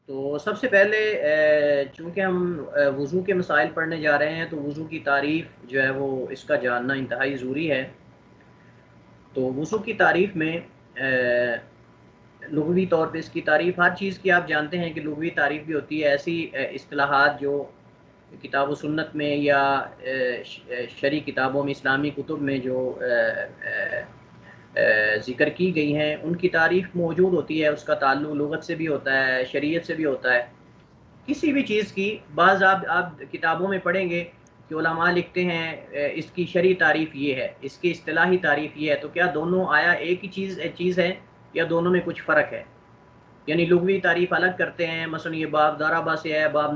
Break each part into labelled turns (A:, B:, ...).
A: تو سب سے پہلے چونکہ ہم وضو کے مسائل پڑھنے جا رہے ہیں، تو وضو کی تعریف جو ہے وہ اس کا جاننا انتہائی ضروری ہے۔ تو وضو کی تعریف میں لغوی طور پہ اس کی تعریف، ہر چیز کی آپ جانتے ہیں کہ لغوی تعریف بھی ہوتی ہے، ایسی اصطلاحات جو کتاب و سنت میں یا شرعی کتابوں میں، اسلامی کتب میں جو ذکر کی گئی ہیں، ان کی تعریف موجود ہوتی ہے، اس کا تعلق لغت سے بھی ہوتا ہے، شریعت سے بھی ہوتا ہے۔ کسی بھی چیز کی بعض آپ کتابوں میں پڑھیں گے کہ علماء لکھتے ہیں اس کی شرعی تعریف یہ ہے، اس کی اصطلاحی تعریف یہ ہے، تو کیا دونوں آیا ایک ہی چیز ہے یا دونوں میں کچھ فرق ہے؟ یعنی لغوی تعریف الگ کرتے ہیں، مثلا یہ باب ضربہ سے ہے، باب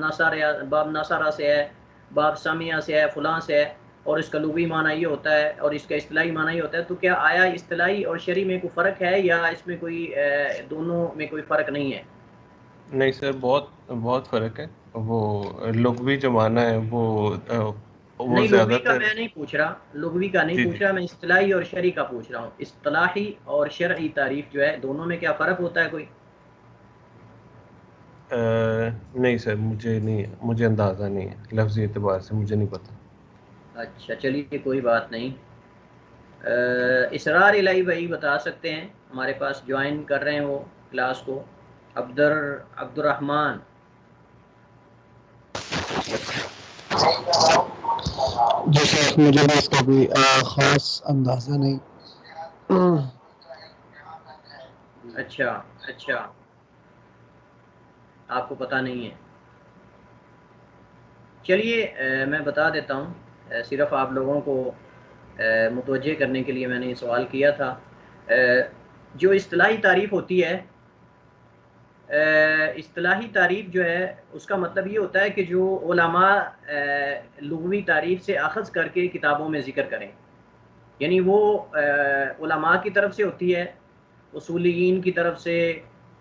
A: نصرہ سے ہے، باب سمیہ سے ہے، فلاں سے ہے، اور اس کا لغوی معنی یہ ہوتا ہے اور اس کا اصطلاحی معنی یہ ہوتا ہے، تو کیا آیا اصطلاحی اور شرعی میں کوئی فرق ہے یا اس میں کوئی دونوں میں کوئی فرق نہیں ہے؟
B: نہیں سر، بہت بہت فرق ہے۔ وہ لغوی جو معنی ہے وہ
A: نہیں،
B: زیادہ
A: لغوی کا
B: تر،
A: میں نہیں پوچھ رہا، لغوی کا نہیں
B: جی جی،
A: پوچھ رہا میں، اصطلاحی اور شرعی کا پوچھ رہا ہوں۔ اصطلاحی اور شرعی تعریف جو ہے، دونوں میں کیا فرق ہوتا ہے کوئی؟
B: نہیں سر، مجھے اندازہ نہیں ہے، لفظی اعتبار سے مجھے نہیں پتہ۔
A: اچھا چلیے، کوئی بات نہیں۔ اسرار الہی بھائی بتا سکتے ہیں، ہمارے پاس جوائن کر رہے ہیں وہ کلاس کو، عبد الرحمن۔
C: جی سر، مجھے بھی اس کا کوئی خاص اندازہ نہیں۔
A: اچھا اچھا، آپ کو پتہ نہیں ہے؟ چلیے میں بتا دیتا ہوں، صرف آپ لوگوں کو متوجہ کرنے کے لیے میں نے یہ سوال کیا تھا۔ جو اصطلاحی تعریف ہوتی ہے، اصطلاحی تعریف جو ہے اس کا مطلب یہ ہوتا ہے کہ جو علماء لغوی تعریف سے اخذ کر کے کتابوں میں ذکر کریں، یعنی وہ علماء کی طرف سے ہوتی ہے، اصولیین کی طرف سے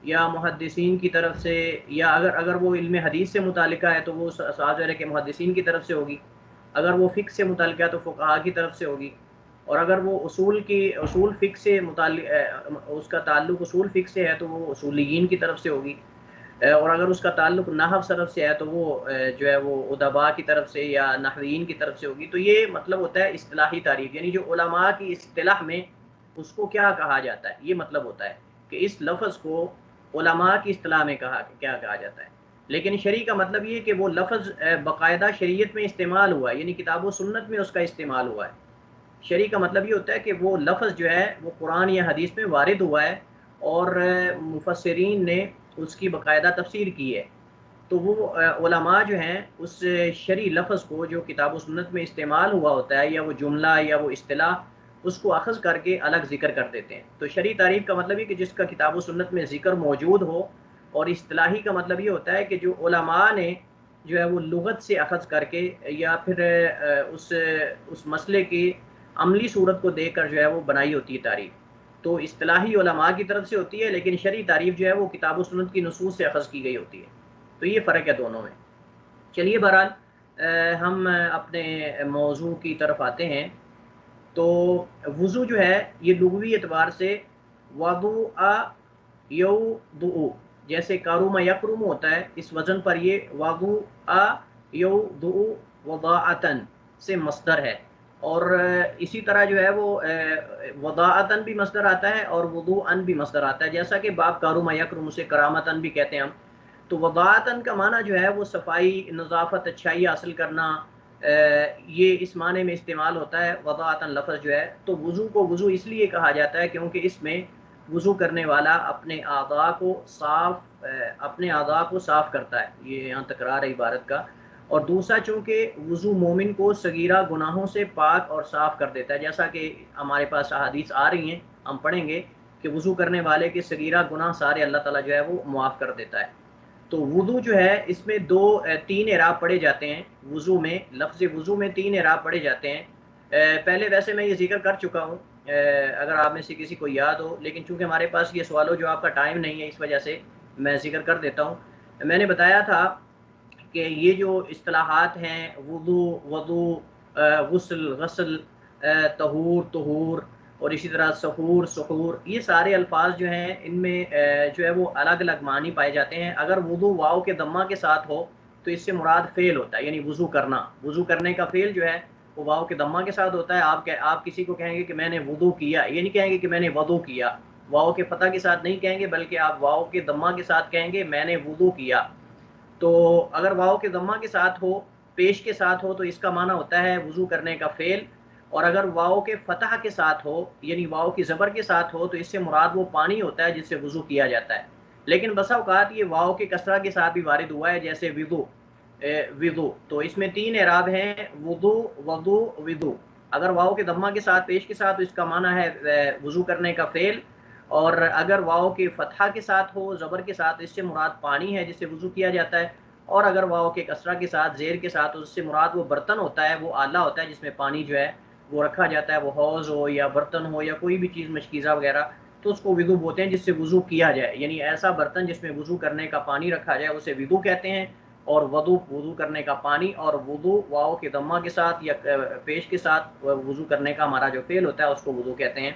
A: یا محدثین کی طرف سے، یا اگر وہ علم حدیث سے متعلقہ ہے تو وہ صاحب ہے کہ محدثین کی طرف سے ہوگی، اگر وہ فقہ سے متعلقہ ہے تو فقہاء کی طرف سے ہوگی، اور اگر وہ اصول فقہ سے متعلق اس کا تعلق اصول فقہ سے ہے تو وہ اصولیین کی طرف سے ہوگی، اور اگر اس کا تعلق نحو صرف سے ہے تو وہ جو ہے وہ ادباء کی طرف سے یا نحویین کی طرف سے ہوگی۔ تو یہ مطلب ہوتا ہے اصطلاحی تعریف، یعنی جو علماء کی اصطلاح میں اس کو کیا کہا جاتا ہے، یہ مطلب ہوتا ہے کہ اس لفظ کو علماء کی اصطلاح میں کیا کہا جاتا ہے۔ لیکن شرعی کا مطلب یہ کہ وہ لفظ باقاعدہ شریعت میں استعمال ہوا ہے، یعنی کتاب و سنت میں اس کا استعمال ہوا ہے۔ شرعی کا مطلب یہ ہوتا ہے کہ وہ لفظ جو ہے وہ قرآن یا حدیث میں وارد ہوا ہے اور مفسرین نے اس کی باقاعدہ تفسیر کی ہے، تو وہ علماء جو ہیں اس شرعی لفظ کو جو کتاب و سنت میں استعمال ہوا ہوتا ہے، یا وہ جملہ یا وہ اصطلاح، اس کو اخذ کر کے الگ ذکر کر دیتے ہیں۔ تو شرعی تعریف کا مطلب یہ کہ جس کا کتاب و سنت میں ذکر موجود ہو، اور اصطلاحی کا مطلب یہ ہوتا ہے کہ جو علماء نے جو ہے وہ لغت سے اخذ کر کے یا پھر اس مسئلے کی عملی صورت کو دیکھ کر جو ہے وہ بنائی ہوتی ہے تعریف۔ تو اصطلاحی علماء کی طرف سے ہوتی ہے، لیکن شرعی تعریف جو ہے وہ کتاب و سنت کی نصوص سے اخذ کی گئی ہوتی ہے۔ تو یہ فرق ہے دونوں میں۔ چلیے بہرحال ہم اپنے موضوع کی طرف آتے ہیں۔ تو وضو جو ہے یہ لغوی اعتبار سے وضوء یوضؤ، جیسے کاروما یکرم ہوتا ہے، اس وزن پر یہ وضوء یوضؤ وضاعتن سے مصدر ہے، اور اسی طرح جو ہے وہ وضاعتن بھی مصدر آتا ہے اور وضوءن بھی مصدر آتا ہے، جیسا کہ باب کاروما یکرم سے کرامتن بھی کہتے ہیں ہم۔ تو وضاعتن کا معنی جو ہے وہ صفائی، نظافت، اچھائی حاصل کرنا، یہ اس معنی میں استعمال ہوتا ہے وضاعتن لفظ جو ہے۔ تو وضو کو وضو اس لیے کہا جاتا ہے کیونکہ اس میں وضو کرنے والا اپنے اعضاء کو صاف کرتا ہے، یہ یہاں تکرار ہے عبارت کا۔ اور دوسرا، چونکہ وضو مومن کو صغیرہ گناہوں سے پاک اور صاف کر دیتا ہے، جیسا کہ ہمارے پاس احادیث آ رہی ہیں، ہم پڑھیں گے کہ وضو کرنے والے کے صغیرہ گناہ سارے اللہ تعالیٰ جو ہے وہ معاف کر دیتا ہے۔ تو وضو جو ہے اس میں تین اعراب پڑھے جاتے ہیں، وضو میں لفظ وضو میں تین اعراب پڑھے جاتے ہیں۔ پہلے ویسے میں یہ ذکر کر چکا ہوں، اگر آپ میں سے کسی کو یاد ہو، لیکن چونکہ ہمارے پاس یہ سوال ہو جو آپ کا ٹائم نہیں ہے، اس وجہ سے میں ذکر کر دیتا ہوں۔ میں نے بتایا تھا کہ یہ جو اصطلاحات ہیں، وضو، غسل، طہور، اور اسی طرح سحور، سحور، یہ سارے الفاظ جو ہیں ان میں جو ہے وہ الگ الگ معنی پائے جاتے ہیں۔ اگر وضو واو کے ضمہ کے ساتھ ہو تو اس سے مراد فعل ہوتا ہے، یعنی وضو کرنا، وضو کرنے کا فعل جو ہے وہ واو کے ضمہ کے ساتھ ہوتا ہے۔ آپ کسی کو کہیں گے کہ میں نے وضو کیا، یہ نہیں کہیں گے کہ میں نے وضو کیا، واو کے فتح کے ساتھ نہیں کہیں گے، بلکہ آپ واو کے ضمہ کے ساتھ کہیں گے میں نے وضو کیا۔ تو اگر واو کے ضمہ کے ساتھ ہو، پیش کے ساتھ ہو، تو اس کا معنی ہوتا ہے وضو کرنے کا فعل، اور اگر واو کے فتح کے ساتھ ہو یعنی واو کی زبر کے ساتھ ہو تو اس سے مراد وہ پانی ہوتا ہے جس سے وضو کیا جاتا ہے۔ لیکن بسا اوقات یہ واو کے کسرہ کے ساتھ بھی وارد ہوا ہے، جیسے وضو، وضو، تو اس میں 3 اعراب ہیں، وضو، وضو، وضو۔ اگر واو کے ضمہ کے ساتھ، پیش کے ساتھ، تو اس کا معنی ہے وضو کرنے کا فعل، اور اگر واو کے فتحہ کے ساتھ ہو، زبر کے ساتھ، اس سے مراد پانی ہے جس سے وضو کیا جاتا ہے، اور اگر واو کے کسرہ کے ساتھ، زیر کے ساتھ، اس سے مراد وہ برتن ہوتا ہے، وہ آلہ ہوتا ہے جس میں پانی جو ہے وہ رکھا جاتا ہے، وہ حوض ہو یا برتن ہو یا کوئی بھی چیز مشکیزہ وغیرہ، تو اس کو وضو بولتے ہیں جس سے وضو کیا جائے، یعنی ایسا برتن جس میں وضو کرنے کا پانی رکھا جائے اسے وضو کہتے ہیں۔ اور وضو کرنے کا پانی، اور وضو واو کے ضمہ کے ساتھ یا پیش کے ساتھ وضو کرنے کا ہمارا جو فعل ہوتا ہے اس کو وضو کہتے ہیں۔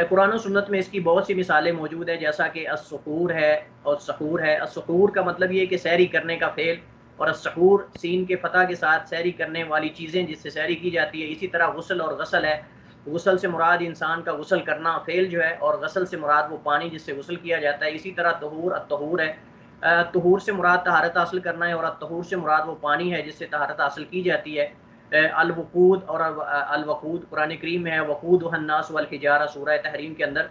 A: قرآن و سنت میں اس کی بہت سی مثالیں موجود ہیں، جیسا کہ السحور ہے اور سحور ہے۔ السحور کا مطلب یہ کہ سحری کرنے کا فعل، اور السحور سین کے فتح کے ساتھ سحری کرنے والی چیزیں جس سے سحری کی جاتی ہے۔ اسی طرح غسل اور غسل ہے، غسل سے مراد انسان کا غسل کرنا فعل جو ہے، اور غسل سے مراد وہ پانی جس سے غسل کیا جاتا ہے۔ اسی طرح طہور، الطہور ہے، طہور سے مراد طہارت حاصل کرنا ہے، اور الطہور سے مراد وہ پانی ہے جس سے طہارت حاصل کی جاتی ہے۔ الوقود اور الوقود قرآن کریم میں ہے، وقود الناس والحجارہ سورہ تحریم کے اندر،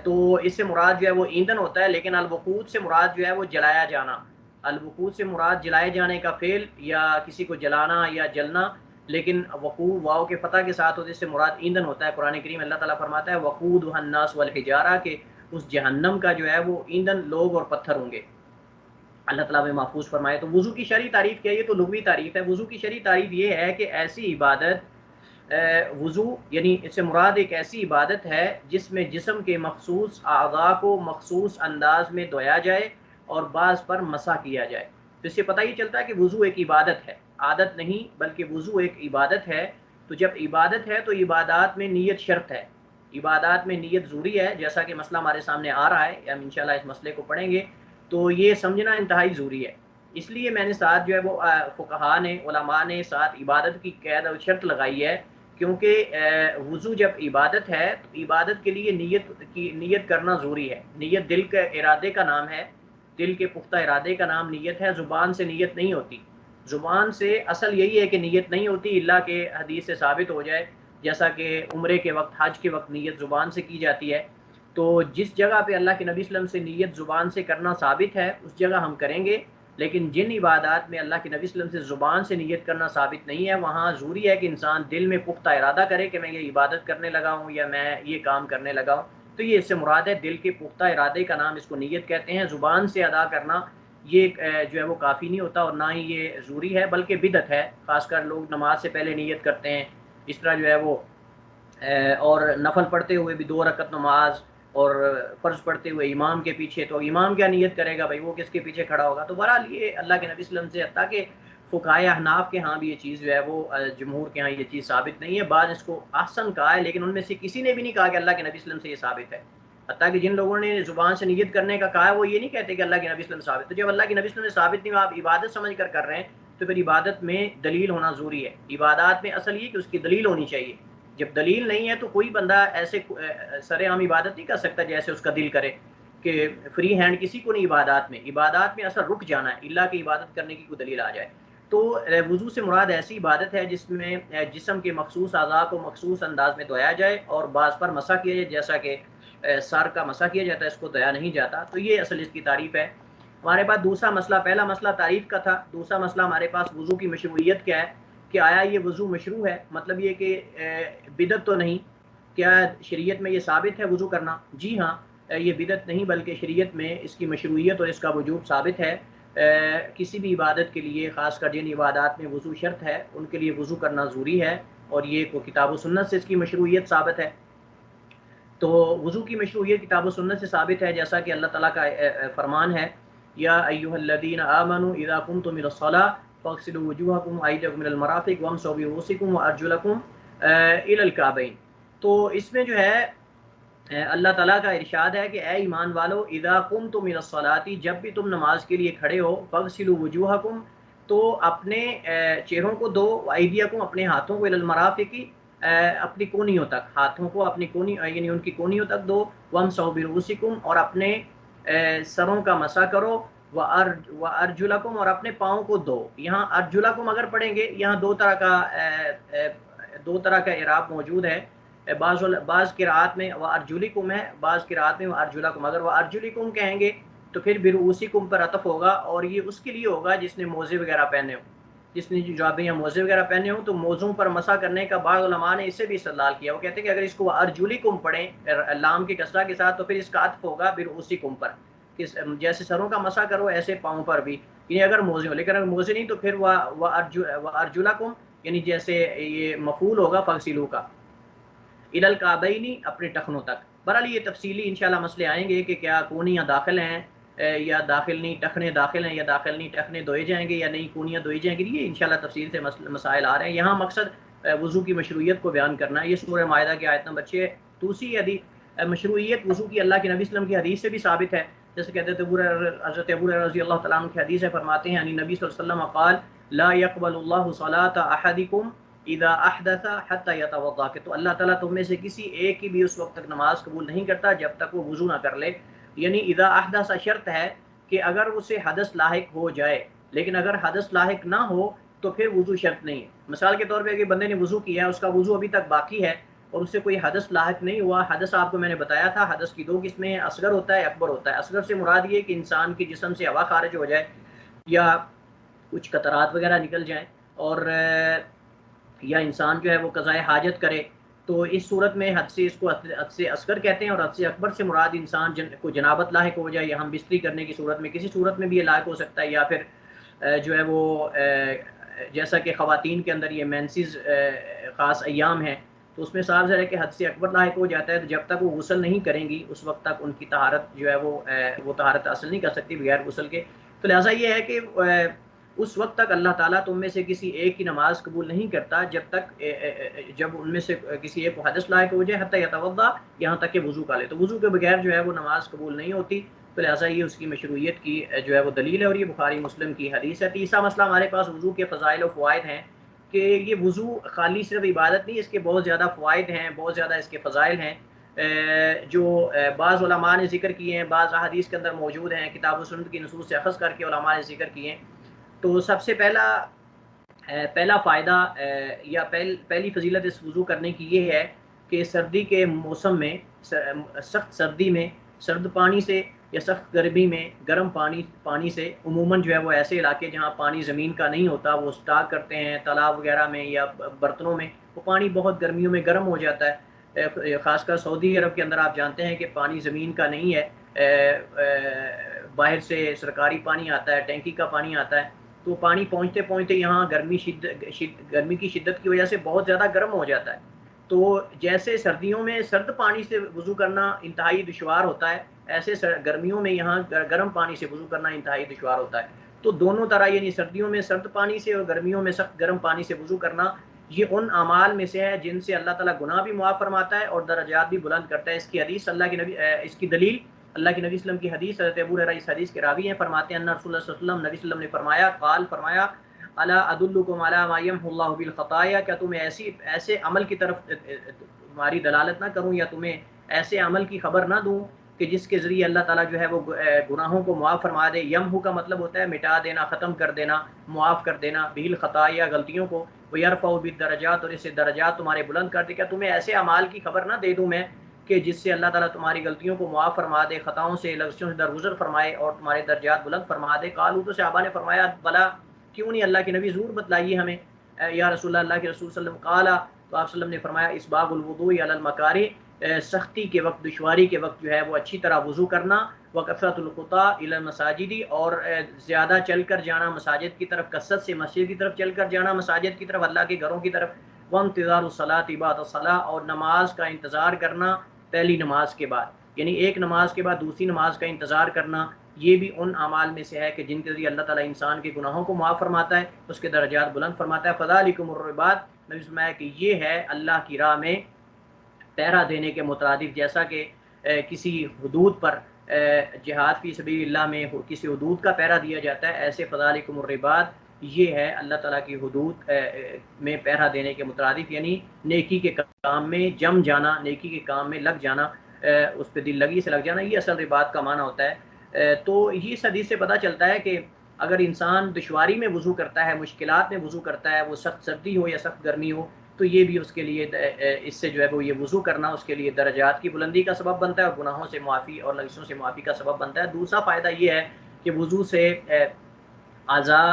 A: تو اس سے مراد جو ہے وہ ایندھن ہوتا ہے، لیکن الوقود سے مراد جو ہے وہ جلایا جانا، الوقود سے مراد جلائے جانے کا فعل یا کسی کو جلانا یا جلنا، لیکن وقود واو کے فتح کے ساتھ ہوتے اس سے مراد ایندھن ہوتا ہے۔ قرآن کریم اللہ تعالیٰ فرماتا ہے وقود الناس والحجارہ، کہ اس جہنم کا جو ہے وہ ایندھن لوگ اور پتھر ہوں گے، اللہ تعالیٰ میں محفوظ فرمائے۔ تو وضو کی شرعی تعریف کیا ہے؟ یہ تو لغوی تعریف ہے۔ وضو کی شرعی تعریف یہ ہے کہ ایسی عبادت، وضو یعنی اس سے مراد ایک ایسی عبادت ہے جس میں جسم کے مخصوص اعضاء کو مخصوص انداز میں دھویا جائے اور بعض پر مسح کیا جائے۔ تو اس سے پتہ ہی چلتا ہے کہ وضو ایک عبادت ہے، عادت نہیں بلکہ وضو ایک عبادت ہے۔ تو جب عبادت ہے تو عبادات میں نیت شرط ہے، عبادات میں نیت ضروری ہے، جیسا کہ مسئلہ ہمارے سامنے آ رہا ہے، ہم انشاءاللہ اس مسئلے کو پڑھیں گے، تو یہ سمجھنا انتہائی ضروری ہے۔ اس لیے میں نے ساتھ جو ہے وہ فقہاء نے، علماء نے ساتھ عبادت کی قید اور شرط لگائی ہے، کیونکہ وضو جب عبادت ہے تو عبادت کے لیے نیت کرنا ضروری ہے۔ نیت دل کے ارادے کا نام ہے، دل کے پختہ ارادے کا نام نیت ہے، زبان سے نیت نہیں ہوتی۔ زبان سے اصل یہی ہے کہ نیت نہیں ہوتی الا کہ حدیث سے ثابت ہو جائے، جیسا کہ عمرے کے وقت، حج کے وقت نیت زبان سے کی جاتی ہے۔ تو جس جگہ پہ اللہ کے نبی صلی اللہ علیہ وسلم سے نیت زبان سے کرنا ثابت ہے اس جگہ ہم کریں گے، لیکن جن عبادات میں اللہ کے نبی صلی اللہ علیہ وسلم سے زبان سے نیت کرنا ثابت نہیں ہے وہاں ضروری ہے کہ انسان دل میں پختہ ارادہ کرے کہ میں یہ عبادت کرنے لگا ہوں یا میں یہ کام کرنے لگا ہوں۔ تو یہ اس سے مراد ہے دل کے پختہ ارادے کا نام اس کو نیت کہتے ہیں۔ زبان سے ادا کرنا یہ جو ہے وہ کافی نہیں ہوتا، اور نہ ہی یہ ضروری ہے بلکہ بدعت ہے۔ خاص کر لوگ نماز سے پہلے نیت کرتے ہیں، اس طرح جو ہے وہ اور نفل پڑھتے ہوئے بھی 2 رکعت نماز اور فرض پڑھتے ہوئے امام کے پیچھے، تو امام کیا نیت کرے گا بھائی، وہ کس کے پیچھے کھڑا ہوگا؟ تو بہرحال یہ اللہ کے نبی صلی اللہ علیہ وسلم سے، حتیٰ کہ فقہائے احناف کے ہاں بھی یہ چیز جو ہے وہ، جمہور کے ہاں یہ چیز ثابت نہیں ہے۔ بعض اس کو احسن کہا ہے لیکن ان میں سے کسی نے بھی نہیں کہا کہ اللہ کے نبی صلی اللہ علیہ وسلم سے یہ ثابت ہے۔ حتیٰ کہ جن لوگوں نے زبان سے نیت کرنے کا کہا ہے وہ یہ نہیں کہتے کہ اللہ کے نبی صلی اللہ علیہ وسلم ثابت ہے۔ تو جب اللہ کے نبی صلی اللہ علیہ وسلم ثابت نہیں، آپ عبادت سمجھ کر رہے ہیں تو پھر عبادت میں دلیل ہونا ضروری ہے۔ عبادات میں اصل یہ کہ اس کی دلیل ہونی چاہیے۔ جب دلیل نہیں ہے تو کوئی بندہ ایسے سر عام عبادت نہیں کر سکتا جیسے اس کا دل کرے، کہ فری ہینڈ کسی کو نہیں عبادات میں اثر رک جانا ہے اللہ کی عبادت کرنے کی کوئی دلیل آ جائے۔ تو وضو سے مراد ایسی عبادت ہے جس میں جسم کے مخصوص اعضاء کو مخصوص انداز میں دھویا جائے اور بعض پر مسح کیا جائے، جیسا کہ سر کا مسح کیا جاتا ہے، اس کو دھویا نہیں جاتا۔ تو یہ اصل اس کی تعریف ہے۔ ہمارے پاس دوسرا مسئلہ، پہلا مسئلہ تعریف کا تھا، دوسرا مسئلہ ہمارے پاس وضو کی مشروعیت کیا ہے، کہ آیا یہ وضو مشروع ہے؟ مطلب یہ کہ بدعت تو نہیں، کیا شریعت میں یہ ثابت ہے وضو کرنا؟ جی ہاں، یہ بدعت نہیں بلکہ شریعت میں اس کی مشروعیت اور اس کا وجوب ثابت ہے۔ کسی بھی عبادت کے لیے، خاص کر جن عبادات میں وضو شرط ہے ان کے لیے وضو کرنا ضروری ہے، اور یہ کو کتاب و سنت سے اس کی مشروعیت ثابت ہے۔ تو وضو کی مشروعیت کتاب و سنت سے ثابت ہے، جیسا کہ اللہ تعالیٰ کا فرمان ہے یا ایھا الذین آمنوا اذا قمتم الى الصلاۃ فاغسلوا وجوہکم وایدیکم الى المرافق وامسحوا برؤوسکم وارجلکم الى الکعبین۔ تو اس میں جو ہے اللہ تعالیٰ کا ارشاد ہے کہ اے ایمان والو اذا قمتم الی الصلاۃ، جب بھی تم نماز کے لیے کھڑے ہو، فاغسلوا وجوہکم، تو اپنے چہروں کو دو، وایدیکم، اپنے ہاتھوں کو، الی المرافق، اپنی کونیوں تک، ہاتھوں کو اپنی کونی یعنی ان کی کونیوں تک دو، وامسحوا برؤوسکم، اور اپنے سروں کا مسح کرو، وارجلکم، اور اپنے پاؤں کو دو۔ یہاں ارجلکم اگر پڑھیں گے، یہاں دو طرح کا اعراب موجود ہے، بعض قراءات میں وارجلکم ہے، بعض قراءات میں وارجلکم۔ اگر وارجلکم کہیں گے تو پھر برؤوسکم پر عطف ہوگا، اور یہ اس کے لیے ہوگا جس نے موزے وغیرہ پہنے ہو، جس نے جرابیں یا موزے وغیرہ پہنے ہوں، تو موزوں پر مسح کرنے کا بعض علماء نے اس سے بھی استدلال کیا، وہ کہتے ہیں کہ اگر اس کو ارجلکم پڑھیں لام کی کسرہ کے ساتھ تو پھر اس کا عطف ہوگا برؤوسکم پر، جیسے سروں کا مسح کرو ایسے پاؤں پر بھی، یعنی اگر موزے ہو، لیکن اگر موزے نہیں تو پھر وارجلکم، یعنی جیسے یہ مفعول ہوگا فاغسلوا کا، الی الکعبین، اپنے ٹخنوں تک۔ بہرحال یہ تفصیلی انشاءاللہ مسئلے آئیں گے کہ کیا کونیاں داخل ہیں یا داخل نہیں، ٹخنے داخل ہیں یا داخل نہیں، ٹخنے دھوئے جائیں گے یا نہیں، کونیاں دھوئی جائیں گی، یہ انشاءاللہ تفصیل سے مسائل آ رہے ہیں۔ یہاں مقصد وضو کی مشروعیت کو بیان کرنا ہے۔ یہ سورہ مائدہ کی آیت نمبر 6۔ دوسری مشروعیت وضو کی اللہ کے نبی صلی اللہ علیہ وسلم کی حدیث سے بھی ثابت ہے، جیسے کہتے تھے حضرت ابو ہریرہ رضی اللہ تعالیٰ عنہ کی حدیث ہے، فرماتے ہیں یعنی نبی صلی اللہ علیہ وسلم قال لا يقبل اللہ صلاۃ احدکم اذا احدث حتى يتوضا، کہ تو اللہ تعالیٰ تم میں سے کسی ایک کی بھی اس وقت تک نماز قبول نہیں کرتا جب تک وہ وضو نہ کر لے۔ یعنی اذا احدث شرط ہے کہ اگر اسے حدث لاحق ہو جائے، لیکن اگر حدث لاحق نہ ہو تو پھر وضو شرط نہیں ہے۔ مثال کے طور پہ اگر بندے نے وضو کیا ہے، اس کا وضو ابھی تک باقی ہے اور اس سے کوئی حدث لاحق نہیں ہوا، حدث آپ کو میں نے بتایا تھا، حدث کی دو قسمیں ہیں، اصغر ہوتا ہے، اکبر ہوتا ہے۔ اصغر سے مراد یہ کہ انسان کے جسم سے ہوا خارج ہو جائے یا کچھ قطرات وغیرہ نکل جائیں، اور یا انسان جو ہے وہ قضائے حاجت کرے، تو اس صورت میں حد سے اس کو حد سے اصغر کہتے ہیں، اور حد سے اکبر سے مراد انسان کو جنابت لاحق ہو جائے، یا ہم بستری کرنے کی صورت میں، کسی صورت میں بھی یہ لاحق ہو سکتا ہے، یا پھر جو ہے وہ جیسا کہ خواتین کے اندر یہ مینسز خاص ایام ہیں تو اس میں صاف ظاہر ہے کہ حد سے اکبر لاحق ہو جاتا ہے، تو جب تک وہ غسل نہیں کریں گی اس وقت تک ان کی طہارت جو ہے وہ طہارت حاصل نہیں کر سکتی بغیر غسل کے۔ تو لہٰذا یہ ہے کہ اس وقت تک اللہ تعالیٰ تم میں سے کسی ایک کی نماز قبول نہیں کرتا جب ان میں سے کسی ایک کو حدث لاحق ہو جائے، حتی یتوضا، یہاں تک کہ وضو کا لے، تو وضو کے بغیر جو ہے وہ نماز قبول نہیں ہوتی۔ تو لہٰذا یہ اس کی مشروعیت کی جو ہے وہ دلیل ہے، اور یہ بخاری مسلم کی حدیث ہے۔ تیسرا مسئلہ ہمارے پاس وضو کے فضائل و فوائد ہیں کہ یہ وضو خالی صرف عبادت نہیں، اس کے بہت زیادہ فوائد ہیں، بہت زیادہ اس کے فضائل ہیں جو بعض علماء نے ذکر کیے ہیں، بعض احادیث کے اندر موجود ہیں، کتاب و سنت کی نصوص سے اخذ کر کے علماء نے ذکر کیے ہیں۔ تو سب سے پہلا فائدہ یا پہلی فضیلت اس وضو کرنے کی یہ ہے کہ سردی کے موسم میں، سخت سردی میں سرد پانی سے یا سخت گرمی میں گرم پانی سے، عموماً جو ہے وہ ایسے علاقے جہاں پانی زمین کا نہیں ہوتا وہ سٹاک کرتے ہیں تالاب وغیرہ میں یا برتنوں میں، وہ پانی بہت گرمیوں میں گرم ہو جاتا ہے، خاص کر سعودی عرب کے اندر آپ جانتے ہیں کہ پانی زمین کا نہیں ہے، باہر سے سرکاری پانی آتا ہے، ٹینکی کا پانی آتا ہے، تو پانی پہنچتے یہاں گرمی کی شدت کی وجہ سے بہت زیادہ گرم ہو جاتا ہے۔ تو جیسے سردیوں میں سرد پانی سے وضو کرنا انتہائی دشوار ہوتا ہے، ایسے گرمیوں میں یہاں گرم پانی سے وضو کرنا انتہائی دشوار ہوتا ہے۔ تو دونوں طرح یعنی سردیوں میں سرد پانی سے اور گرمیوں میں سخت گرم پانی سے وضو کرنا، یہ ان اعمال میں سے ہے جن سے اللہ تعالیٰ گناہ بھی معاف فرماتا ہے اور درجات بھی بلند کرتا ہے۔ اس کی حدیث اس کی دلیل اللہ کے نبی صلی اللہ علیہ وسلم کی حدیث، حضرت ابو ہریرہ اس حدیث کے راوی ہیں، فرماتے ہیں ان رسول اللہ صلی اللہ علیہ وسلم، نبی صلی اللہ علیہ وسلم نے فرمایا الا ادلکم علی ما یمحو اللہ بالخطایا، کیا تمہیں ایسے عمل کی طرف تمہاری دلالت نہ کروں یا تمہیں ایسے عمل کی خبر نہ دوں کہ جس کے ذریعے اللہ تعالیٰ جو ہے وہ گناہوں کو معاف فرما دے۔ یمحو کا مطلب ہوتا ہے مٹا دینا، ختم کر دینا، معاف کر دینا، بالخطایا غلطیوں کو، ویرفع بالدرجات، اور اس سے درجات تمہارے بلند کر دے۔ کیا تمہیں ایسے اعمال کی خبر نہ دے دوں میں کہ جس سے اللہ تعالیٰ تمہاری غلطیوں کو معاف فرما دے، خطاؤں سے لغزشوں سے درگزر فرمائے اور تمہارے درجات بلند فرما دے۔ قالوا، تو صحابہ نے فرمایا بلا، کیوں نہیں اللہ کے نبی ضرور بتلائیے ہمیں یا رسول اللہ کے رسول صلی اللہ علیہ وسلم۔ قال، تو آپ صلی اللہ علیہ وسلم نے فرمایا اسباغ الوضوء علی المکارہ، سختی کے وقت، دشواری کے وقت جو ہے وہ اچھی طرح وضو کرنا، وکثرۃ الخطا الی المساجد، اور زیادہ چل کر جانا مساجد کی طرف، کثرت سے مسجد کی طرف چل کر جانا، مساجد کی طرف، اللہ کے گھروں کی طرف، وانتظار الصلاۃ بعد الصلاۃ، اور نماز کا انتظار کرنا پہلی نماز کے بعد، یعنی ایک نماز کے بعد دوسری نماز کا انتظار کرنا، یہ بھی ان اعمال میں سے ہے کہ جن کے ذریعے اللہ تعالیٰ انسان کے گناہوں کو معاف فرماتا ہے، اس کے درجات بلند فرماتا ہے۔ فذالکم الرباط، نبی فرمایا کہ یہ ہے اللہ کی راہ میں پہرا دینے کے مترادف، جیسا کہ کسی حدود پر جہاد فی سبیل اللہ میں کسی حدود کا پہرا دیا جاتا ہے، ایسے فذالکم الرباط یہ ہے اللہ تعالیٰ کی حدود میں پہرا دینے کے مترادف، یعنی نیکی کے کام میں جم جانا، نیکی کے کام میں لگ جانا، اس پہ دل لگی سے لگ جانا، یہ اصل رباط کا معنی ہوتا ہے۔ تو اس حدیث سے پتہ چلتا ہے کہ اگر انسان دشواری میں وضو کرتا ہے، مشکلات میں وضو کرتا ہے، وہ سخت سردی ہو یا سخت گرمی ہو، تو یہ بھی اس کے لیے اس سے جو ہے وہ یہ وضو کرنا اس کے لیے درجات کی بلندی کا سبب بنتا ہے اور گناہوں سے معافی اور لغزشوں سے معافی کا سبب بنتا ہے۔ دوسرا فائدہ یہ ہے کہ وضو سے اعضاء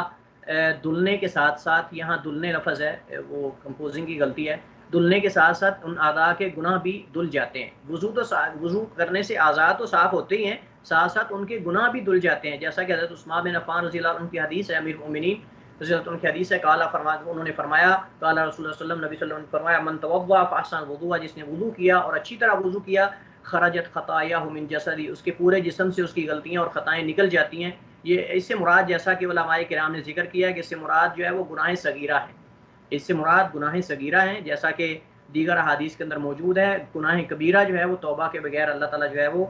A: دھلنے کے ساتھ ساتھ، یہاں دھلنے لفظ ہے وہ کمپوزنگ کی غلطی ہے، دھلنے کے ساتھ ساتھ ان اعضاء کے گناہ بھی دھل جاتے ہیں۔ وضو کرنے سے اعضاء تو صاف ہوتے ہی ہیں، ساتھ ساتھ ان کے گناہ بھی دھل جاتے ہیں، جیسا کہ حضرت عثمان بن عفان رضی اللہ عنہ کی حدیث ہے، امیر المومنین رضی اللہ عنہ کی حدیث ہے، انہوں نے فرمایا، قال رسول اللہ صلی اللہ علیہ وسلم، نبی صلی اللہ علیہ وسلم نے فرمایا، من توضأ فاحسن وضوء، جس نے وضو کیا اور اچھی طرح وضو کیا، خرجت خطاياه من جسدی، اس کے پورے جسم سے اس کی غلطیاں اور خطائیں نکل جاتی ہیں۔ یہ اس سے مراد، جیسا کہ علماء کرام نے ذکر کیا کہ اس سے مراد جو ہے وہ گناہ صغیرہ ہے، اس سے مراد گناہ صغیرہ ہیں، جیسا کہ دیگر احادیث کے اندر موجود ہے۔ گناہ کبیرہ جو ہے وہ توبہ کے بغیر اللہ تعالیٰ جو ہے وہ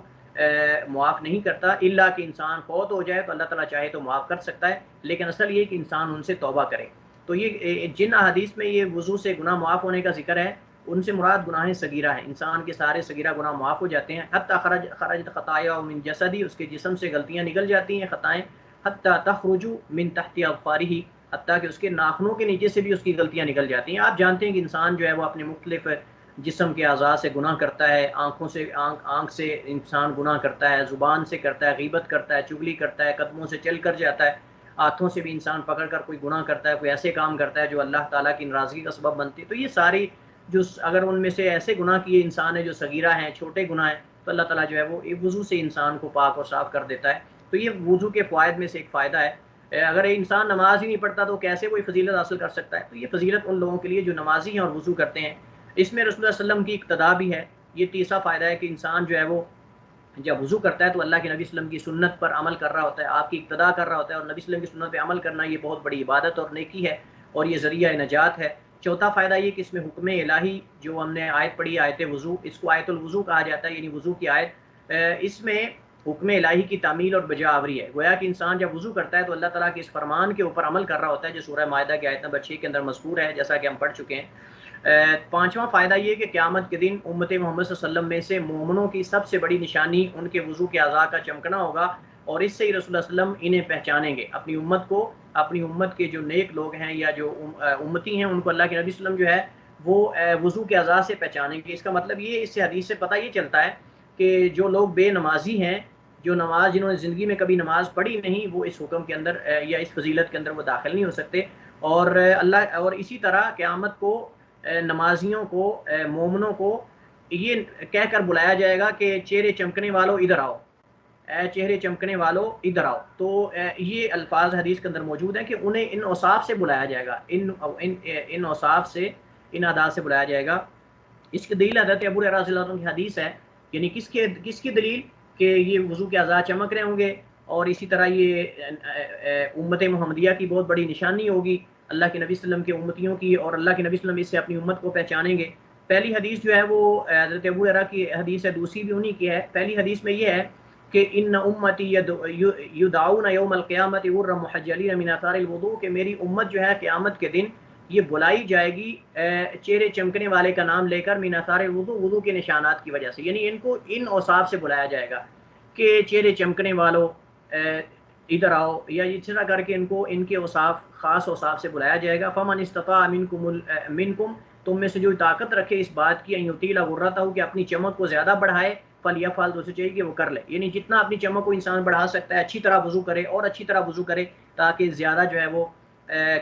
A: معاف نہیں کرتا، الا کہ انسان فوت ہو جائے تو اللہ تعالیٰ چاہے تو معاف کر سکتا ہے، لیکن اصل یہ کہ انسان ان سے توبہ کرے۔ تو یہ جن احادیث میں یہ وضو سے گناہ معاف ہونے کا ذکر ہے، ان سے مراد گناہ صغیرہ ہیں، انسان کے سارے صغیرہ گناہ معاف ہو جاتے ہیں۔ حتیٰ خرجت خطایا من جسدی، اس کے جسم سے غلطیاں نکل جاتی ہیں، خطائیں، حتیٰ تخرج من تحت اظفارہ، حتیٰ کہ اس کے ناخنوں کے نیچے سے بھی اس کی غلطیاں نکل جاتی ہیں۔ آپ جانتے ہیں کہ انسان جو ہے وہ اپنے مختلف جسم کے اعضاء سے گناہ کرتا ہے، آنکھ سے انسان گناہ کرتا ہے، زبان سے کرتا ہے، غیبت کرتا ہے، چغلی کرتا ہے، قدموں سے چل کر جاتا ہے، ہاتھوں سے بھی انسان پکڑ کر کوئی گناہ کرتا ہے، کوئی ایسے کام کرتا ہے جو اللہ تعالیٰ کی ناراضگی کا سبب بنتی ہے۔ تو یہ ساری جو اگر ان میں سے ایسے گناہ کیے انسان نے جو صغیرہ ہیں، چھوٹے گناہ ہیں، تو اللہ تعالیٰ جو ہے وہ وضو سے انسان کو پاک اور صاف کر دیتا ہے۔ تو یہ وضو کے فوائد میں سے ایک فائدہ ہے۔ اگر انسان نماز ہی نہیں پڑھتا تو کیسے کوئی فضیلت حاصل کر سکتا ہے؟ تو یہ فضیلت ان لوگوں کے لیے جو نمازی ہیں اور وضو کرتے ہیں۔ اس میں رسول اللہ صلی اللہ علیہ وسلم کی اقتداء بھی ہے۔ یہ تیسرا فائدہ ہے کہ انسان جو ہے وہ جب وضو کرتا ہے تو اللہ کے نبی صلی اللہ علیہ وسلم کی سنت پر عمل کر رہا ہوتا ہے، آپ کی اقتداء کر رہا ہوتا ہے، اور نبی صلی اللہ علیہ وسلم کی سنت پہ عمل کرنا یہ بہت بڑی عبادت اور نیکی ہے، اور یہ ذریعہ نجات ہے۔ چوتھا فائدہ یہ کہ اس میں حکم الہی، جو ہم نے آیت پڑھی آیت وضو، اس کو آیت الوضو کہا جاتا ہے، یعنی وضو کی آیت، اس میں حکم الہی کی تعمیل اور بجا آوری ہے۔ گویا کہ انسان جب وضو کرتا ہے تو اللہ تعالیٰ کے اس فرمان کے اوپر عمل کر رہا ہوتا ہے، جو سورہ مائدہ کی آیت نمبر 6 کے اندر مذکور ہے، جیسا کہ ہم پڑھ چکے ہیں۔ پانچواں فائدہ یہ کہ قیامت کے دن امت محمد صلی اللہ علیہ وسلم میں سے مومنوں کی سب سے بڑی نشانی ان کے وضو کے اعضاء کا چمکنا ہوگا، اور اس سے ہی رسول اللہ صلی اللہ علیہ وسلم انہیں پہچانیں گے، اپنی امت کو، اپنی امت کے جو نیک لوگ ہیں یا جو امتی ہیں، ان کو اللہ کے نبی صلی اللہ علیہ وسلم جو ہے وہ وضو کے اعضاء سے پہچانیں گے۔ اس کا مطلب یہ، اس سے حدیث سے پتہ یہ چلتا ہے کہ جو لوگ بے نمازی ہیں، جو نماز جنہوں نے زندگی میں کبھی نماز پڑھی نہیں، وہ اس حکم کے اندر یا اس فضیلت کے اندر وہ داخل نہیں ہو سکتے۔ اور اسی طرح قیامت کو نمازیوں کو، مومنوں کو یہ کہہ کر بلایا جائے گا کہ چہرے چمکنے والوں ادھر آؤ، اے چہرے چمکنے والوں ادھر آؤ۔ تو یہ الفاظ حدیث کے اندر موجود ہیں کہ انہیں ان اوصاف سے بلایا جائے گا، ان اوصاف سے، ان اعداد سے بلایا جائے گا۔ اس کی دلیل حضرت ابو ہریرہ رضی اللہ عنہ کی حدیث ہے، یعنی کس کی دلیل؟ کہ یہ وضو کے اعضاء چمک رہے ہوں گے، اور اسی طرح یہ امت محمدیہ کی بہت بڑی نشانی ہوگی، اللہ کے نبی صلی اللہ علیہ وسلم کے امتیوں کی، اور اللہ کے نبی صلی اللہ علیہ وسلم اس سے اپنی امت کو پہچانیں گے۔ پہلی حدیث جو ہے وہ حضرت ابو ہریرہ کی حدیث ہے، دوسری بھی انہی کی ہے۔ پہلی حدیث میں یہ ہے کہ ان امتی یدعون یوم القیامت غرا محجلین من اثار الوضوء، کہ میری امت جو ہے قیامت کے دن یہ بلائی جائے گی چہرے چمکنے والے کا نام لے کر، من اثار الوضوء، وضو کے نشانات کی وجہ سے، یعنی ان کو ان اوصاف سے بلایا جائے گا کہ چہرے چمکنے والوں ادھر آؤ، یا اس طرح کر کے ان کو ان کے اوصاف، خاص اوصاف سے بلایا جائے گا۔ فمن استطاع منکم، تم میں سے جو طاقت رکھے اس بات کی، ان یطیل غرتہ، کہ اپنی چمک کو زیادہ بڑھائے، فلیفعل، تو اسے چاہیے کہ وہ کر لے، یعنی جتنا اپنی چمک کو انسان بڑھا سکتا ہے، اچھی طرح وضو کرے، اور اچھی طرح وضو کرے، تاکہ زیادہ جو ہے وہ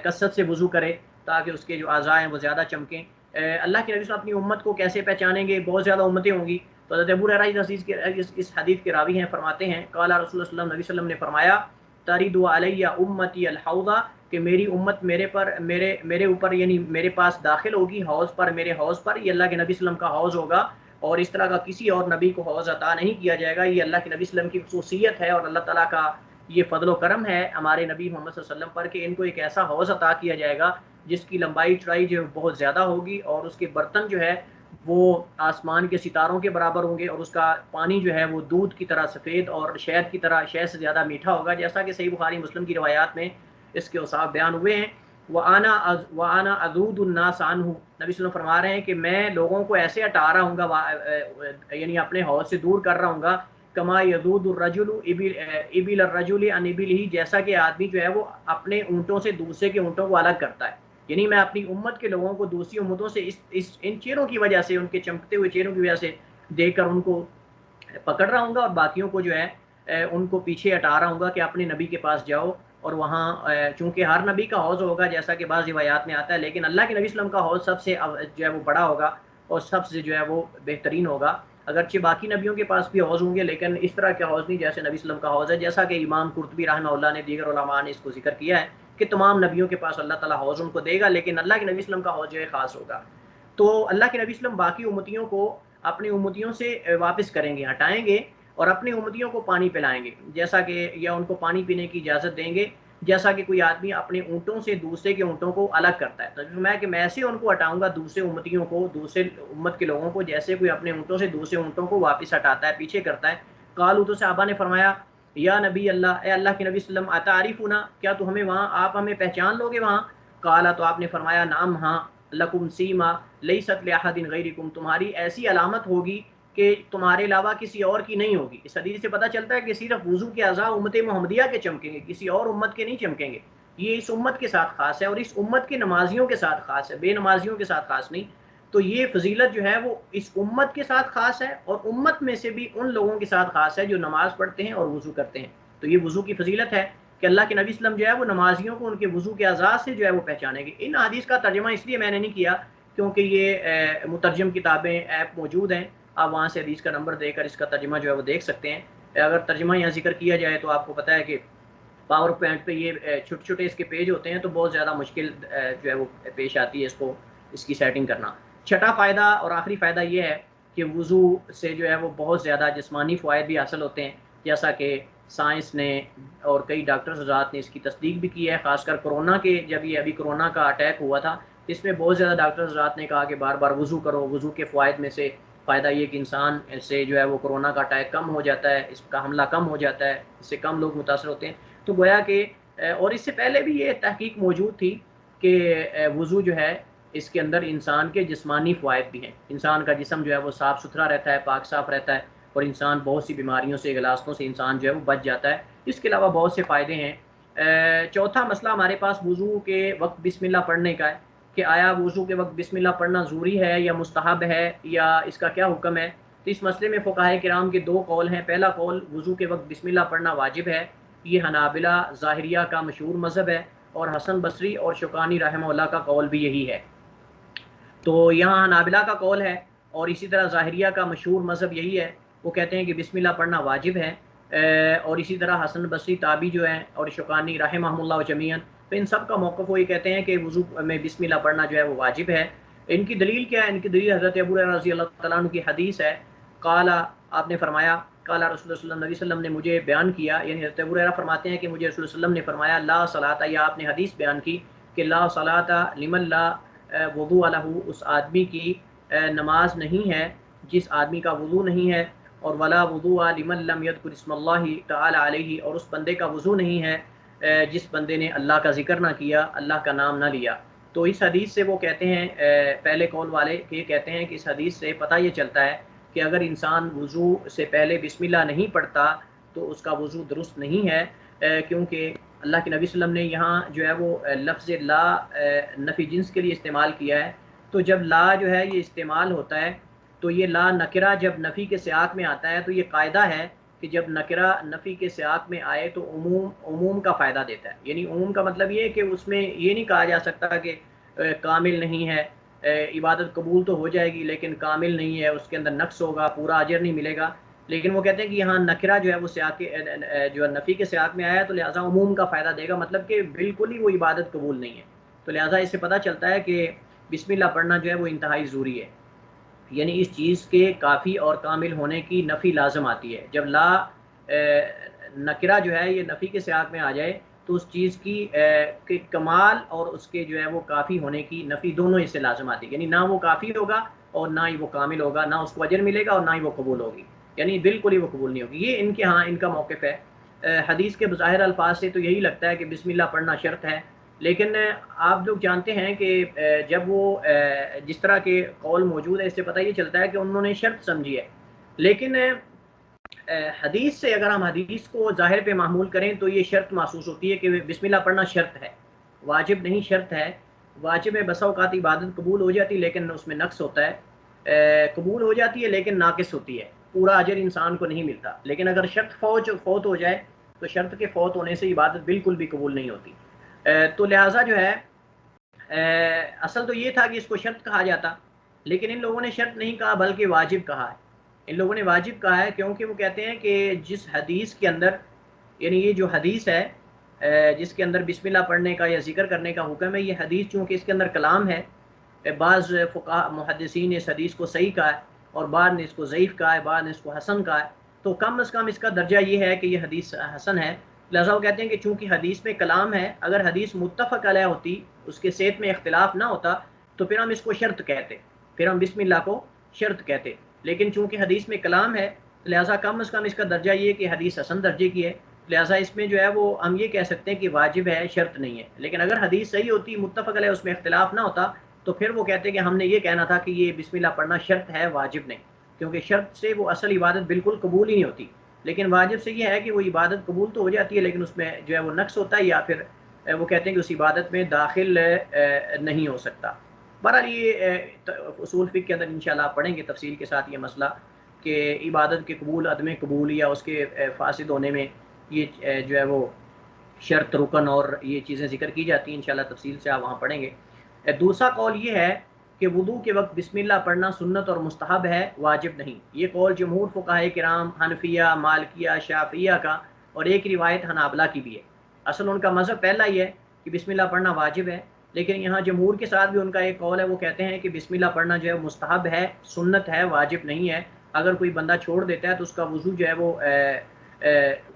A: کثرت سے وضو کرے، تاکہ اس کے جو اعضاء ہیں وہ زیادہ چمکیں۔ اللہ کے نبی صلی اللہ علیہ وسلم اپنی امت کو کیسے پہچانیں گے؟ بہت زیادہ امتیں ہوں گی۔ تو حضرت ابو ہریرہ اس حدیث کے راوی ہیں، فرماتے ہیں، قال رسول اللہ صلی اللہ علیہ وسلم، نبی صلی اللہ علیہ وسلم نے فرمایا، ترد علی امتی الحوض، کہ میری امت میرے اوپر، یعنی میرے پاس داخل ہوگی حوض پر، میرے حوض پر، یہ اللہ کے نبی صلی اللہ علیہ وسلم کا حوض ہوگا، اور اس طرح کا کسی اور نبی کو حوض عطا نہیں کیا جائے گا۔ یہ اللہ کے نبی صلی اللہ علیہ وسلم کی خصوصیت ہے، اور اللہ تعالیٰ کا یہ فضل و کرم ہے ہمارے نبی محمد صلی اللہ علیہ وسلم پر، کہ ان کو ایک ایسا حوض عطا کیا جائے گا جس کی لمبائی چوڑائی جو بہت زیادہ ہوگی، اور اس کے برتن جو ہے وہ آسمان کے ستاروں کے برابر ہوں گے، اور اس کا پانی جو ہے وہ دودھ کی طرح سفید اور شہد کی طرح شہد سے زیادہ میٹھا ہوگا، جیسا کہ صحیح بخاری مسلم کی روایات میں اس کے اوصاف بیان ہوئے ہیں۔ وَأَنَا أَذُودُ النَّاسَ عَنْهُ، نبی صلی اللہ علیہ وسلم فرما رہے ہیں کہ میں لوگوں کو ایسے ہٹا رہا ہوں گا، یعنی اپنے حوض سے دور کر رہا ہوں گا، کما یذود الرجل ابل الرجل عن ابلہ، جیسا کہ آدمی جو ہے وہ اپنے اونٹوں سے دوسرے کے اونٹوں کو الگ کرتا ہے۔ یعنی میں اپنی امت کے لوگوں کو دوسری امتوں سے ان چہروں کی وجہ سے، ان کے چمکتے ہوئے چہروں کی وجہ سے دیکھ کر ان کو پکڑ رہا ہوں گا، اور باقیوں کو جو ہے ان کو پیچھے ہٹا رہا ہوں گا کہ اپنے نبی کے پاس جاؤ، اور وہاں چونکہ ہر نبی کا حوض ہوگا جیسا کہ بعض روایات میں آتا ہے، لیکن اللہ کے نبی صلی اللہ علیہ وسلم کا حوض سب سے جو ہے وہ بڑا ہوگا اور سب سے جو ہے وہ بہترین ہوگا۔ اگرچہ باقی نبیوں کے پاس بھی حوض ہوں گے، لیکن اس طرح کے حوض نہیں جیسے نبی صلی اللہ علیہ وسلم کا حوض ہے، جیسا کہ امام قرطبی رحمہ اللہ نے، دیگر علماء نے اس کو ذکر کیا ہے کہ تمام نبیوں کے پاس اللہ تعالیٰ حوض ان کو دے گا، لیکن اللہ کے نبی صلی اللہ علیہ وسلم کا حوض جو ہے خاص ہوگا۔ تو اللہ کے نبی صلی اللہ علیہ وسلم باقی امتیوں کو اپنی امتیوں سے واپس کریں گے، ہٹائیں گے، اور اپنی امتیوں کو پانی پلائیں گے، جیسا کہ یا ان کو پانی پینے کی اجازت دیں گے، جیسا کہ کوئی آدمی اپنے اونٹوں سے دوسرے کے اونٹوں کو الگ کرتا ہے۔ تو میں کہ میں ایسے ان کو ہٹاؤں گا، دوسرے امتیوں کو، دوسرے امت کے لوگوں کو، جیسے کوئی اپنے اونٹوں سے دوسرے اونٹوں کو واپس ہٹاتا ہے، پیچھے کرتا ہے۔ قالوا، تو صحابہ نے فرمایا یا نبی اللہ، اے اللہ کے نبی صلی اللہ علیہ وسلم، اتعرفنا، کیا تو ہمیں وہاں، آپ ہمیں پہچان لو گے وہاں؟ قالا، تو آپ نے فرمایا نعم، ہاں، لکم سیما لیست لاحد غیرکم، تمہاری ایسی علامت ہوگی کہ تمہارے علاوہ کسی اور کی نہیں ہوگی۔ اس حدیث سے پتہ چلتا ہے کہ صرف وضو کے اعضاء امت محمدیہ کے چمکیں گے، کسی اور امت کے نہیں چمکیں گے۔ یہ اس امت کے ساتھ خاص ہے، اور اس امت کے نمازیوں کے ساتھ خاص ہے، بے نمازیوں کے ساتھ خاص نہیں۔ تو یہ فضیلت جو ہے وہ اس امت کے ساتھ خاص ہے، اور امت میں سے بھی ان لوگوں کے ساتھ خاص ہے جو نماز پڑھتے ہیں اور وضو کرتے ہیں۔ تو یہ وضو کی فضیلت ہے کہ اللہ کے نبی صلی اللہ علیہ وسلم جو ہے وہ نمازیوں کو ان کے وضو کے اعضاء سے جو ہے وہ پہچانیں گے۔ ان حدیث کا ترجمہ اس لیے میں نے نہیں کیا کیونکہ یہ مترجم کتابیں ایپ موجود ہیں، آپ وہاں سے حدیث کا نمبر دے کر اس کا ترجمہ جو ہے وہ دیکھ سکتے ہیں۔ اگر ترجمہ یہاں ذکر کیا جائے تو آپ کو پتہ ہے کہ پاور پوائنٹ پہ یہ چھوٹے چھوٹے اس کے پیج ہوتے ہیں، تو بہت زیادہ مشکل جو ہے وہ پیش آتی ہے اس کی سیٹنگ کرنا۔ چھٹا فائدہ اور آخری فائدہ یہ ہے کہ وضو سے جو ہے وہ بہت زیادہ جسمانی فوائد بھی حاصل ہوتے ہیں، جیسا کہ سائنس نے اور کئی ڈاکٹرز حضرات نے اس کی تصدیق بھی کی ہے۔ خاص کر کورونا کے، جب یہ ابھی کورونا کا اٹیک ہوا تھا، اس میں بہت زیادہ ڈاکٹرز حضرات نے کہا کہ بار بار وضو کرو۔ وضو کے فوائد میں سے فائدہ یہ کہ انسان سے جو ہے وہ کورونا کا اٹیک کم ہو جاتا ہے، اس کا حملہ کم ہو جاتا ہے، اس سے کم لوگ متاثر ہوتے ہیں۔ تو گویا کہ اور اس سے پہلے بھی یہ تحقیق موجود تھی کہ وضو جو ہے اس کے اندر انسان کے جسمانی فوائد بھی ہیں، انسان کا جسم جو ہے وہ صاف ستھرا رہتا ہے، پاک صاف رہتا ہے، اور انسان بہت سی بیماریوں سے، غلاستوں سے انسان جو ہے وہ بچ جاتا ہے۔ اس کے علاوہ بہت سے فائدے ہیں۔ چوتھا مسئلہ ہمارے پاس وضو کے وقت بسم اللہ پڑھنے کا ہے کہ آیا وضو کے وقت بسم اللہ پڑھنا ضروری ہے یا مستحب ہے، یا اس کا کیا حکم ہے؟ تو اس مسئلے میں فقہائے کرام کے دو قول ہیں۔ پہلا قول وضو کے وقت بسم اللہ پڑھنا واجب ہے، یہ حنابلہ ظاہریہ کا مشہور مذہب ہے، اور حسن بصری اور شوکانی رحمہ اللہ کا قول بھی یہی ہے۔ تو یہاں حنابلہ کا قول ہے، اور اسی طرح ظاہریہ کا مشہور مذہب یہی ہے، وہ کہتے ہیں کہ بسم اللہ پڑھنا واجب ہے، اور اسی طرح حسن بصری تابعی جو ہیں اور شوکانی رحمہ اللہ جمیعاً، تو ان سب کا موقف وہ یہ کہتے ہیں کہ وضو میں بسم اللہ پڑھنا جو ہے وہ واجب ہے۔ ان کی دلیل کیا ہے؟ ان کی دلیل حضرت ابو ہریرہ رضی اللہ تعالیٰ عنہ کی حدیث ہے، قال، آپ نے فرمایا، قال رسول اللہ صلی اللہ علیہ وسلم نے مجھے بیان کیا، یعنی حضرت ابو ہریرہ فرماتے ہیں کہ مجھے رسول اللہ صلی اللہ علیہ وسلم نے فرمایا لا صلاۃ، یا آپ نے حدیث بیان کی کہ لا صلاۃ لمن لا وضوء لہ، اس آدمی کی نماز نہیں ہے جس آدمی کا وضو نہیں ہے، اور ولا وضوء لمن لم یذکر اسم اللہ تعالی علیہ، اور اس بندے کا وضو نہیں ہے جس بندے نے اللہ کا ذکر نہ کیا، اللہ کا نام نہ لیا۔ تو اس حدیث سے وہ کہتے ہیں، پہلے قول والے یہ کہتے ہیں کہ اس حدیث سے پتہ یہ چلتا ہے کہ اگر انسان وضو سے پہلے بسم اللہ نہیں پڑھتا تو اس کا وضو درست نہیں ہے، کیونکہ اللہ کے نبی صلی اللہ علیہ وسلم نے یہاں جو ہے وہ لفظ لا نفی جنس کے لیے استعمال کیا ہے۔ تو جب لا جو ہے یہ استعمال ہوتا ہے تو یہ لا نکرہ جب نفی کے سیاق میں آتا ہے تو یہ قاعدہ ہے کہ جب نکرہ نفی کے سیاق میں آئے تو عموم کا فائدہ دیتا ہے۔ یعنی عموم کا مطلب یہ ہے کہ اس میں یہ نہیں کہا جا سکتا کہ کامل نہیں ہے، عبادت قبول تو ہو جائے گی لیکن کامل نہیں ہے، اس کے اندر نقص ہوگا، پورا اجر نہیں ملے گا۔ لیکن وہ کہتے ہیں کہ یہاں نکرہ جو ہے وہ سیاق جو ہے نفی کے سیاق میں آیا ہے تو لہٰذا عموم کا فائدہ دے گا، مطلب کہ بالکل ہی وہ عبادت قبول نہیں ہے۔ تو لہٰذا اس سے پتہ چلتا ہے کہ بسم اللہ پڑھنا جو ہے وہ انتہائی ضروری ہے، یعنی اس چیز کے کافی اور کامل ہونے کی نفی لازم آتی ہے۔ جب لا نکرہ جو ہے یہ نفی کے سیاق میں آ جائے تو اس چیز کی کمال اور اس کے جو ہے وہ کافی ہونے کی نفی دونوں اس سے لازم آتی ہے، یعنی نہ وہ کافی ہوگا اور نہ ہی وہ کامل ہوگا، نہ اس کو اجر ملے گا اور نہ ہی وہ قبول ہوگی، یعنی بالکل ہی وہ قبول نہیں ہوگی۔ یہ ان کے ہاں ان کا موقف ہے۔ حدیث کے بظاہر الفاظ سے تو یہی لگتا ہے کہ بسم اللہ پڑھنا شرط ہے، لیکن آپ لوگ جانتے ہیں کہ جب وہ جس طرح کے قول موجود ہے، اس سے پتہ یہ چلتا ہے کہ انہوں نے شرط سمجھی ہے، لیکن حدیث سے اگر ہم حدیث کو ظاہر پہ معمول کریں تو یہ شرط محسوس ہوتی ہے کہ بسم اللہ پڑھنا شرط ہے، واجب نہیں شرط ہے۔ واجب میں بسا اوقات عبادت قبول ہو جاتی لیکن اس میں نقص ہوتا ہے، قبول ہو جاتی ہے لیکن ناقص ہوتی ہے، پورا اجر انسان کو نہیں ملتا۔ لیکن اگر شرط فوت ہو جائے تو شرط کے فوت ہونے سے عبادت بالکل بھی قبول نہیں ہوتی۔ تو لہٰذا جو ہے اصل تو یہ تھا کہ اس کو شرط کہا جاتا، لیکن ان لوگوں نے شرط نہیں کہا بلکہ واجب کہا ہے۔ ان لوگوں نے واجب کہا ہے کیونکہ وہ کہتے ہیں کہ جس حدیث کے اندر، یعنی یہ جو حدیث ہے جس کے اندر بسم اللہ پڑھنے کا یا ذکر کرنے کا حکم ہے، یہ حدیث چونکہ اس کے اندر کلام ہے، بعض فقہاء محدثین نے اس حدیث کو صحیح کہا ہے اور بعض نے اس کو ضعیف کہا ہے، بعض نے اس کو حسن کہا ہے، تو کم از کم اس کا درجہ یہ ہے کہ یہ حدیث حسن ہے۔ لہٰذا وہ کہتے ہیں کہ چونکہ حدیث میں کلام ہے، اگر حدیث متفق علیہ ہوتی، اس کے صحت میں اختلاف نہ ہوتا، تو پھر ہم اس کو شرط کہتے، پھر ہم بسم اللہ کو شرط کہتے، لیکن چونکہ حدیث میں کلام ہے لہٰذا کم از کم اس کا درجہ یہ کہ حدیث حسن درجے کی ہے، لہٰذا اس میں جو ہے وہ ہم یہ کہہ سکتے ہیں کہ واجب ہے، شرط نہیں ہے۔ لیکن اگر حدیث صحیح ہوتی، متفق علیہ، اس میں اختلاف نہ ہوتا، تو پھر وہ کہتے ہیں کہ ہم نے یہ کہنا تھا کہ یہ بسم اللہ پڑھنا شرط ہے، واجب نہیں، کیونکہ شرط سے وہ اصل عبادت بالکل قبول ہی نہیں ہوتی، لیکن واجب سے یہ ہے کہ وہ عبادت قبول تو ہو جاتی ہے لیکن اس میں جو ہے وہ نقص ہوتا ہے، یا پھر وہ کہتے ہیں کہ اس عبادت میں داخل نہیں ہو سکتا۔ بہرحال یہ اصول فقہ کے اندر انشاءاللہ آپ پڑھیں گے تفصیل کے ساتھ یہ مسئلہ کہ عبادت کے قبول، عدم قبول یا اس کے فاسد ہونے میں یہ جو ہے وہ شرط، رکن اور یہ چیزیں ذکر کی جاتی ہیں، انشاءاللہ تفصیل سے آپ وہاں پڑھیں گے۔ دوسرا قول یہ ہے کہ وضو کے وقت بسم اللہ پڑھنا سنت اور مستحب ہے، واجب نہیں۔ یہ قول جمہور فقہائے کرام، حنفیہ، مالکیہ، شافعیہ کا، اور ایک روایت حنابلہ کی بھی ہے۔ اصل ان کا مذہب پہلا ہی ہے کہ بسم اللہ پڑھنا واجب ہے، لیکن یہاں جمہور کے ساتھ بھی ان کا ایک قول ہے، وہ کہتے ہیں کہ بسم اللہ پڑھنا جو ہے مستحب ہے، سنت ہے، واجب نہیں ہے۔ اگر کوئی بندہ چھوڑ دیتا ہے تو اس کا وضو جو ہے وہ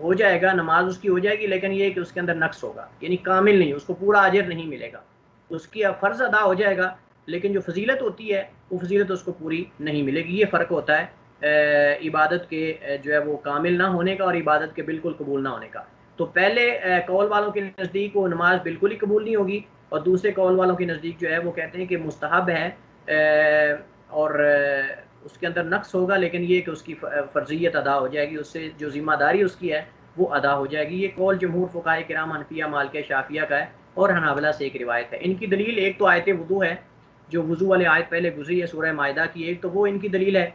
A: ہو جائے گا، نماز اس کی ہو جائے گی، لیکن یہ کہ اس کے اندر نقص ہوگا، یعنی کامل نہیں، اس کو پورا اجر نہیں ملے گا، اس کی فرض ادا ہو جائے گا لیکن جو فضیلت ہوتی ہے وہ فضیلت اس کو پوری نہیں ملے گی۔ یہ فرق ہوتا ہے عبادت کے جو ہے وہ کامل نہ ہونے کا اور عبادت کے بالکل قبول نہ ہونے کا۔ تو پہلے قول والوں کے نزدیک وہ نماز بالکل ہی قبول نہیں ہوگی، اور دوسرے قول والوں کے نزدیک جو ہے وہ کہتے ہیں کہ مستحب ہے اور اس کے اندر نقص ہوگا، لیکن یہ کہ اس کی فرضیت ادا ہو جائے گی، اس سے جو ذمہ داری اس کی ہے وہ ادا ہو جائے گی۔ یہ قول جمہور فقہائے کرام، حنفیہ، مالکیہ، شافعیہ کا ہے، اور حنابلہ سے ایک روایت ہے۔ ان کی دلیل ایک تو آیت وضو ہے، جو وضو والی آیت پہلے گزری ہے سورہ مائدہ کی، ایک تو وہ ان کی دلیل ہے،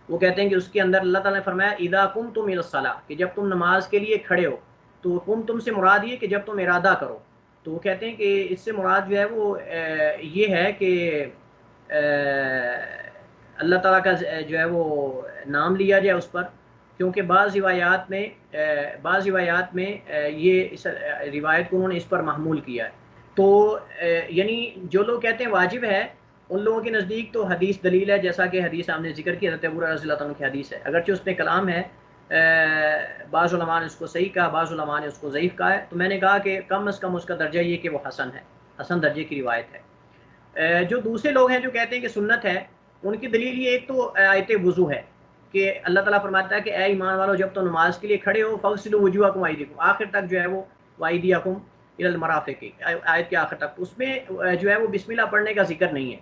A: وہ کہتے ہیں کہ اس کے اندر اللہ تعالیٰ نے فرمایا اذا قمتم الی الصلاۃ، کہ جب تم نماز کے لیے کھڑے ہو، تو قم تم سے مراد یہ کہ جب تم ارادہ کرو، تو وہ کہتے ہیں کہ اس سے مراد جو ہے وہ یہ ہے کہ اللہ تعالیٰ کا جو ہے وہ نام لیا جائے اس پر، کیونکہ بعض روایات میں یہ اس روایت کو انہوں نے اس پر محمول کیا ہے۔ تو یعنی جو لوگ کہتے ہیں واجب ہے، ان لوگوں کے نزدیک تو حدیث دلیل ہے، جیسا کہ حدیث ہم نے ذکر کیا، حضرت ابو ہریرہ رضی اللہ عنہ کی حدیث ہے، اگرچہ اس میں کلام ہے، بعض علماء نے اس کو صحیح کہا، بعض علماء نے اس کو ضعیف کہا ہے، تو میں نے کہا کہ کم از کم اس کا درجہ یہ کہ وہ حسن ہے، حسن درجے کی روایت ہے۔ جو دوسرے لوگ ہیں جو کہتے ہیں کہ سنت ہے، ان کی دلیل یہ ایک تو آیت وضو ہے کہ اللہ تعالیٰ فرماتا ہے کہ اے ایمان والو جب تو نماز کے لیے کھڑے ہو فاغسلوا وجوہکم وایدیکم، آخر تک جو ہے وہ وایدیکم الی المرافق، آیت کے آخر تک، اس میں جو ہے وہ بسم اللہ پڑھنے کا ذکر نہیں ہے،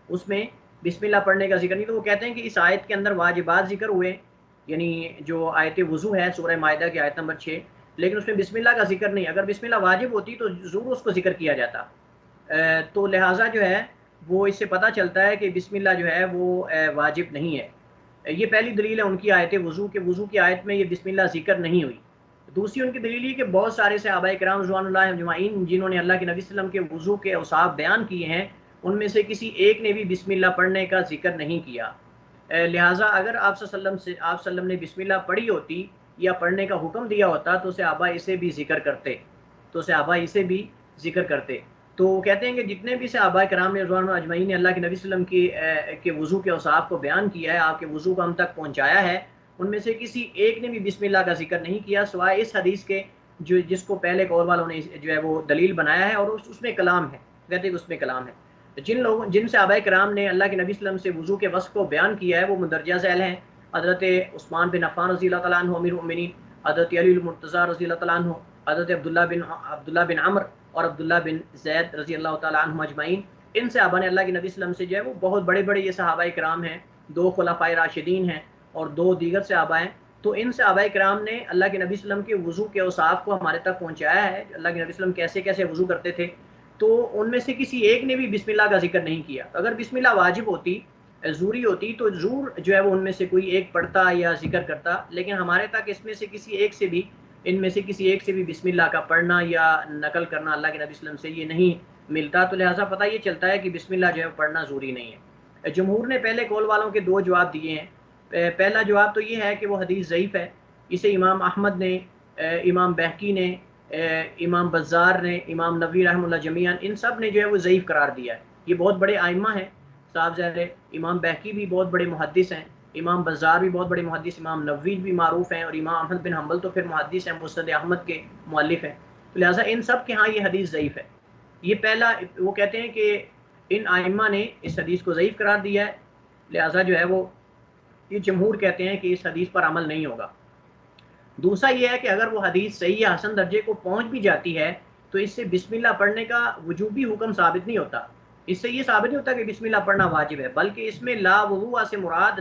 A: اس میں بسم اللہ پڑھنے کا ذکر نہیں۔ تو وہ کہتے ہیں کہ اس آیت کے اندر واجبات ذکر ہوئے، یعنی جو آیت وضو ہے سورہ مائدہ کی آیت نمبر 6، لیکن اس میں بسم اللہ کا ذکر نہیں۔ اگر بسم اللہ واجب ہوتی تو ضرور اس کو ذکر کیا جاتا، تو لہٰذا جو ہے وہ اس سے پتہ چلتا ہے کہ بسم اللہ جو ہے وہ واجب نہیں ہے۔ یہ پہلی دلیل ہے ان کی آیت وضو کے، وضو کی آیت میں یہ بسم اللہ ذکر نہیں ہوئی۔ دوسری ان کی دلیل یہ کہ بہت سارے صحابہ کرام رضوان اللہ اجمعین جنہوں نے اللہ کے نبی صلی اللہ علیہ وسلم کے وضو کے اوصاف بیان کیے ہیں، ان میں سے کسی ایک نے بھی بسم اللہ پڑھنے کا ذکر نہیں کیا۔ لہٰذا اگر آپ صلی اللہ علیہ وسلم نے بسم اللہ پڑھی ہوتی یا پڑھنے کا حکم دیا ہوتا تو صحابہ اسے بھی ذکر کرتے، تو کہتے ہیں کہ جتنے بھی صحابہ کرام رضوان اللہ اجمعین نے اللہ کے نبی صلی اللہ علیہ وسلم کے وضو کے اوصاف کو بیان کیا ہے، آپ کے وضو کو ہم تک پہنچایا ہے، ان میں سے کسی ایک نے بھی بسم اللہ کا ذکر نہیں کیا سوائے اس حدیث کے جس کو پہلے قول والوں نے جو ہے وہ دلیل بنایا ہے، اور اس میں کلام ہے، کہتے ہیں کہ اس میں کلام ہے۔ جن صحابہ کرام نے اللہ کے نبی صلی اللہ علیہ وسلم سے وضو کے وصف کو بیان کیا ہے وہ مندرجہ ذیل ہیں: حضرت عثمان بن عفان رضی اللہ تعالیٰ عنہ امیر المؤمنین، حضرت علی المرتضیٰ رضی اللہ تعالیٰ عنہ، حضرت عبداللہ بن عمر اور عبداللہ بن زید رضی اللہ تعالیٰ عنہ اجمعین۔ ان صحابہ نے اللہ کے نبی صلی اللہ علیہ وسلم سے جو ہے وہ بہت بڑے بڑے یہ صحابہ کرام ہیں، 2 خلفائے راشدین ہیں اور 2 دیگر صحابہ ہیں۔ تو ان صحابہ کرام نے اللہ کے نبی صلی اللہ علیہ وسلم کے وضو کے اوصاف کو ہمارے تک پہنچایا ہے، اللہ کے نبی صلی اللہ علیہ وسلم کیسے کیسے وضو کرتے تھے۔ تو ان میں سے کسی ایک نے بھی بسم اللہ کا ذکر نہیں کیا۔ اگر بسم اللہ واجب ہوتی، ضروری ہوتی، تو ضرور جو ہے وہ ان میں سے کوئی ایک پڑھتا یا ذکر کرتا، لیکن ہمارے تک اس میں سے کسی ایک سے بھی، ان میں سے کسی ایک سے بھی بسم اللہ کا پڑھنا یا نقل کرنا اللہ کے نبی صلی اللہ علیہ وسلم سے یہ نہیں ملتا، تو لہٰذا پتہ یہ چلتا ہے کہ بسم اللہ جو ہے پڑھنا ضروری نہیں ہے۔ جمہور نے پہلے قول والوں کے 2 جواب دیے ہیں۔ پہلا جواب تو یہ ہے کہ وہ حدیث ضعیف ہے، اسے امام احمد نے، امام بہقی نے، امام بزار نے، امام نووی رحمہ اللہ جمیعاً، ان سب نے جو ہے وہ ضعیف قرار دیا ہے۔ یہ بہت بڑے ائمہ ہیں، صاحب ظاہر امام بہقی بھی بہت بڑے محدث ہیں، امام بزار بھی بہت بڑے محدث، امام نووی بھی معروف ہیں، اور امام احمد بن حنبل تو پھر محدث ہیں، مسند احمد کے مؤلف ہیں، تو لہٰذا ان سب کے ہاں یہ حدیث ضعیف ہے۔ یہ پہلا، وہ کہتے ہیں کہ ان ائمہ نے اس حدیث کو ضعیف قرار دیا ہے، لہٰذا جو ہے وہ یہ جمہور کہتے ہیں کہ اس حدیث پر عمل نہیں ہوگا۔ دوسرا یہ ہے کہ اگر وہ حدیث صحیح یا حسن درجے کو پہنچ بھی جاتی ہے تو اس سے بسم اللہ پڑھنے کا وجوبی حکم ثابت نہیں ہوتا، اس سے یہ ثابت نہیں ہوتا کہ بسم اللہ پڑھنا واجب ہے، بلکہ اس میں لا وضوء سے مراد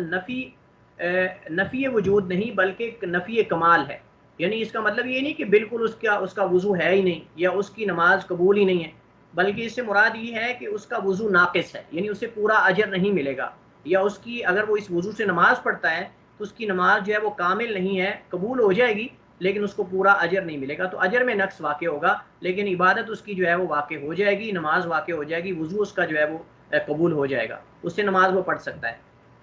A: نفی وجود نہیں بلکہ نفی کمال ہے۔ یعنی اس کا مطلب یہ نہیں کہ بالکل اس کا وضو ہے ہی نہیں یا اس کی نماز قبول ہی نہیں ہے، بلکہ اس سے مراد یہ ہے کہ اس کا وضو ناقص ہے، یعنی اسے پورا اجر نہیں ملے گا، یا اس کی اگر وہ اس وضو سے نماز پڑھتا ہے تو اس کی نماز جو ہے وہ کامل نہیں ہے، قبول ہو جائے گی لیکن اس کو پورا اجر نہیں ملے گا، تو اجر میں نقص واقع ہوگا، لیکن عبادت اس کی جو ہے وہ واقع ہو جائے گی، نماز واقع ہو جائے گی، وضو اس کا جو ہے وہ قبول ہو جائے گا، اس سے نماز وہ پڑھ سکتا ہے۔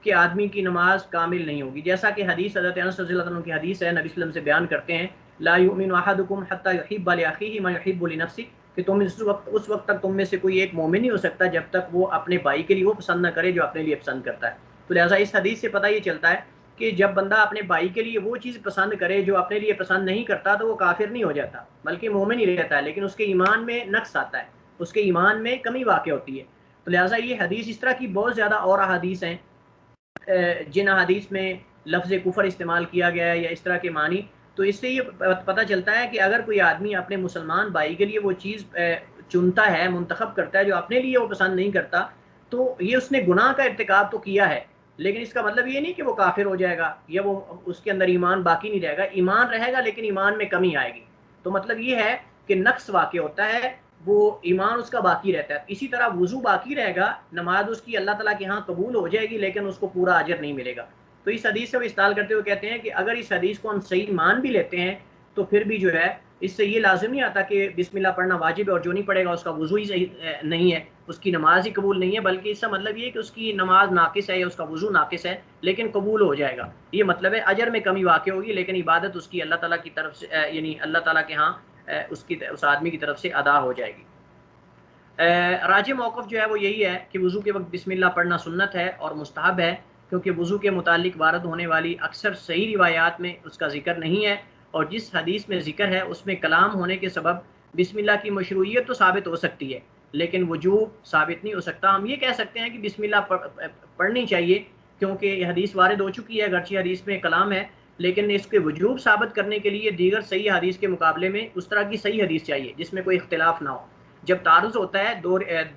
A: کہ آدمی کی نماز کامل نہیں ہوگی، جیسا کہ حدیث حضرت انس رضی اللہ عنہ کی حدیث ہے، نبی صلی اللہ علیہ وسلم سے بیان کرتے ہیں: لا یؤمن احدکم حتی یحب لاخیہ ما یحب لنفسہ، کہ تم اس وقت تک تم میں سے کوئی ایک مومن نہیں ہو سکتا جب تک وہ اپنے بھائی کے لیے وہ پسند نہ کرے جو اپنے لیے پسند کرتا ہے۔ تو لہٰذا اس حدیث سے پتہ یہ چلتا ہے کہ جب بندہ اپنے بھائی کے لیے وہ چیز پسند کرے جو اپنے لیے پسند نہیں کرتا تو وہ کافر نہیں ہو جاتا بلکہ مومن ہی رہتا ہے، لیکن اس کے ایمان میں نقص آتا ہے، اس کے ایمان میں کمی واقع ہوتی ہے۔ تو لہٰذا یہ حدیث، اس طرح کی بہت زیادہ اور احادیث ہیں جن احادیث میں لفظ کفر استعمال کیا گیا ہے یا اس طرح کے معنی، تو اس سے یہ پتہ چلتا ہے کہ اگر کوئی آدمی اپنے مسلمان بھائی کے لیے وہ چیز چنتا ہے، منتخب کرتا ہے جو اپنے لیے وہ پسند نہیں کرتا، تو یہ اس نے گناہ کا ارتکاب تو کیا ہے، لیکن اس کا مطلب یہ نہیں کہ وہ کافر ہو جائے گا یا وہ اس کے اندر ایمان باقی نہیں رہے گا، ایمان رہے گا لیکن ایمان میں کمی آئے گی۔ تو مطلب یہ ہے کہ نقص واقع ہوتا ہے، وہ ایمان اس کا باقی رہتا ہے۔ اسی طرح وضو باقی رہے گا، نماز اس کی اللہ تعالیٰ کے ہاں قبول ہو جائے گی لیکن اس کو پورا اجر نہیں ملے گا۔ تو اس حدیث سے وہ استدلال کرتے ہوئے کہتے ہیں کہ اگر اس حدیث کو ہم صحیح مان بھی لیتے ہیں تو پھر بھی جو ہے اس سے یہ لازم نہیں آتا کہ بسم اللہ پڑھنا واجب ہے اور جو نہیں پڑھے گا اس کا وضو ہی صحیح نہیں ہے، اس کی نماز ہی قبول نہیں ہے، بلکہ اس کا مطلب یہ ہے کہ اس کی نماز ناقص ہے یا اس کا وضو ناقص ہے لیکن قبول ہو جائے گا۔ یہ مطلب ہے اجر میں کمی واقع ہوگی لیکن عبادت اس کی اللہ تعالیٰ کی طرف سے یعنی اللہ تعالیٰ کے ہاں اس آدمی کی طرف سے ادا ہو جائے گی۔ راجح موقف جو ہے وہ یہی ہے کہ وضو کے وقت بسم اللہ پڑھنا سنت ہے اور مستحب ہے، کیونکہ وضو کے متعلق وارد ہونے والی اکثر صحیح روایات میں اس کا ذکر نہیں ہے، اور جس حدیث میں ذکر ہے اس میں کلام ہونے کے سبب بسم اللہ کی مشروعیت تو ثابت ہو سکتی ہے لیکن وجوب ثابت نہیں ہو سکتا۔ ہم یہ کہہ سکتے ہیں کہ بسم اللہ پڑھنی چاہیے کیونکہ یہ حدیث وارد ہو چکی ہے، اگرچہ حدیث میں کلام ہے، لیکن اس کے وجوب ثابت کرنے کے لیے دیگر صحیح حدیث کے مقابلے میں اس طرح کی صحیح حدیث چاہیے جس میں کوئی اختلاف نہ ہو۔ جب تعارض ہوتا ہے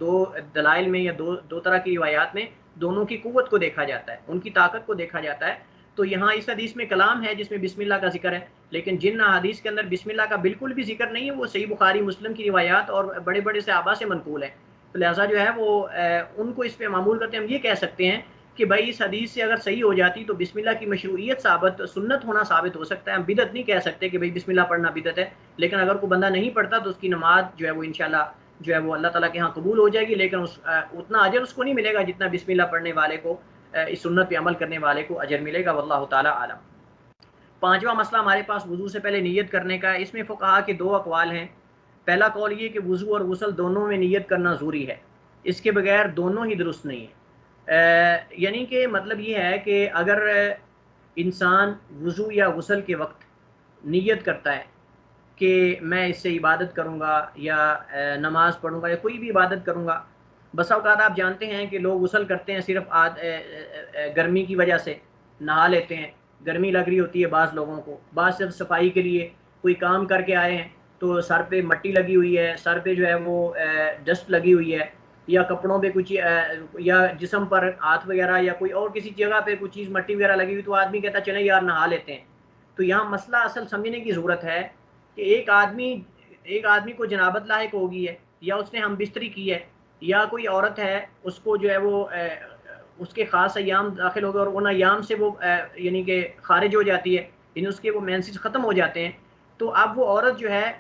A: دو دلائل میں یا دو طرح کی روایات میں، دونوں کی قوت کو دیکھا جاتا ہے، ان کی طاقت کو دیکھا جاتا ہے، تو یہاں اس حدیث میں کلام ہے جس میں بسم اللہ کا ذکر ہے، لیکن جن حدیث کے اندر بسم اللہ کا بالکل بھی ذکر نہیں ہے وہ صحیح بخاری مسلم کی روایات اور بڑے بڑے صحابہ سے منقول ہے، تو لہٰذا جو ہے وہ ان کو اس پہ معمول کرتے ہیں۔ ہم یہ کہہ سکتے ہیں کہ بھائی اس حدیث سے اگر صحیح ہو جاتی تو بسم اللہ کی مشروعیت سنت ہونا ثابت ہو سکتا ہے، ہم بدعت نہیں کہہ سکتے کہ بھائی بسم اللہ پڑھنا بدعت ہے، لیکن اگر کوئی بندہ نہیں پڑھتا تو اس کی نماز جو ہے وہ انشاءاللہ جو ہے وہ اللہ تعالیٰ کے ہاں قبول ہو جائے گی، لیکن اتنا اجر اس کو نہیں ملے گا جتنا بسم اللہ پڑھنے والے کو، اس سنت پہ عمل کرنے والے کو اجر ملے گا، واللہ تعالیٰ عالم۔ پانچواں مسئلہ ہمارے پاس وضو سے پہلے نیت کرنے کا ہے، اس میں فقہا کے 2 اقوال ہیں۔ پہلا قول یہ کہ وضو اور غسل دونوں میں نیت کرنا ضروری ہے، اس کے بغیر دونوں ہی درست نہیں ہے، یعنی کہ مطلب یہ ہے کہ اگر انسان وضو یا غسل کے وقت نیت کرتا ہے کہ میں اس سے عبادت کروں گا یا نماز پڑھوں گا یا کوئی بھی عبادت کروں گا، بسا اوقات آپ جانتے ہیں کہ لوگ غسل کرتے ہیں صرف گرمی کی وجہ سے نہا لیتے ہیں، گرمی لگ رہی ہوتی ہے بعض لوگوں کو، بعض صرف صفائی کے لیے کوئی کام کر کے آئے ہیں تو سر پہ مٹی لگی ہوئی ہے، سر پہ جو ہے وہ ڈسٹ لگی ہوئی ہے، یا کپڑوں پہ کچھ یا جسم پر ہاتھ وغیرہ یا کوئی اور کسی جگہ پہ کچھ چیز مٹی وغیرہ لگی ہوئی، تو آدمی کہتا ہے چلیں یار نہا لیتے ہیں۔ تو یہاں مسئلہ اصل سمجھنے کی ضرورت ہے کہ ایک آدمی کو جنابت لاحق ہوگی ہے، یا اس نے ہم بستری کی ہے، یا کوئی عورت ہے اس کو جو ہے وہ اس کے خاص ایام داخل ہو گئے اور ان ایام سے وہ یعنی کہ خارج ہو جاتی ہے، یعنی اس کے وہ مینسز ختم ہو جاتے ہیں، تو اب وہ عورت جو ہے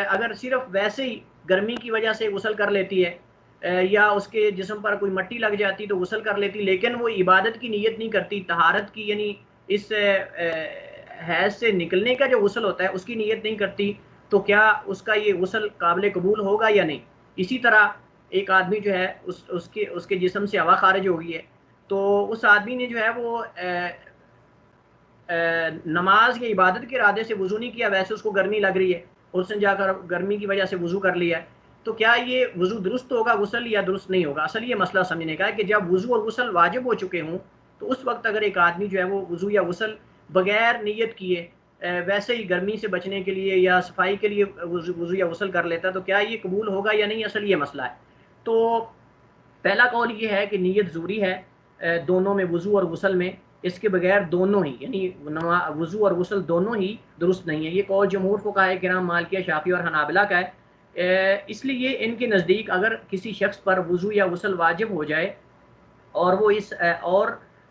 A: اگر صرف ویسے ہی گرمی کی وجہ سے غسل کر لیتی ہے یا اس کے جسم پر کوئی مٹی لگ جاتی تو غسل کر لیتی، لیکن وہ عبادت کی نیت نہیں کرتی، طہارت کی یعنی اس حیض سے نکلنے کا جو غسل ہوتا ہے اس کی نیت نہیں کرتی، تو کیا اس کا یہ غسل قابل قبول ہوگا یا نہیں؟ اسی طرح ایک آدمی جو ہے اس کے جسم سے ہوا خارج ہو گئی ہے، تو اس آدمی نے جو ہے وہ نماز یا عبادت کے ارادے سے وضو نہیں کیا، ویسے اس کو گرمی لگ رہی ہے اور اس نے جا کر گرمی کی وجہ سے وضو کر لیا ہے، تو کیا یہ وضو درست ہوگا غسل یا درست نہیں ہوگا؟ اصل یہ مسئلہ سمجھنے کا ہے کہ جب وضو اور غسل واجب ہو چکے ہوں تو اس وقت اگر ایک آدمی جو ہے وہ وضو یا غسل بغیر نیت کیے ویسے ہی گرمی سے بچنے کے لیے یا صفائی کے لیے وضو یا غسل کر لیتا تو کیا یہ قبول ہوگا یا نہیں؟ اصل یہ مسئلہ ہے۔ تو پہلا قول یہ ہے کہ نیت ضروری ہے دونوں میں، وضو اور غسل میں، اس کے بغیر دونوں ہی یعنی وضو اور غسل دونوں ہی درست نہیں ہے۔ یہ قول جمہور فقہائے کرام مالکیہ، شافعی اور حنابلہ کا ہے، اس لیے ان کے نزدیک اگر کسی شخص پر وضو یا غسل واجب ہو جائے اور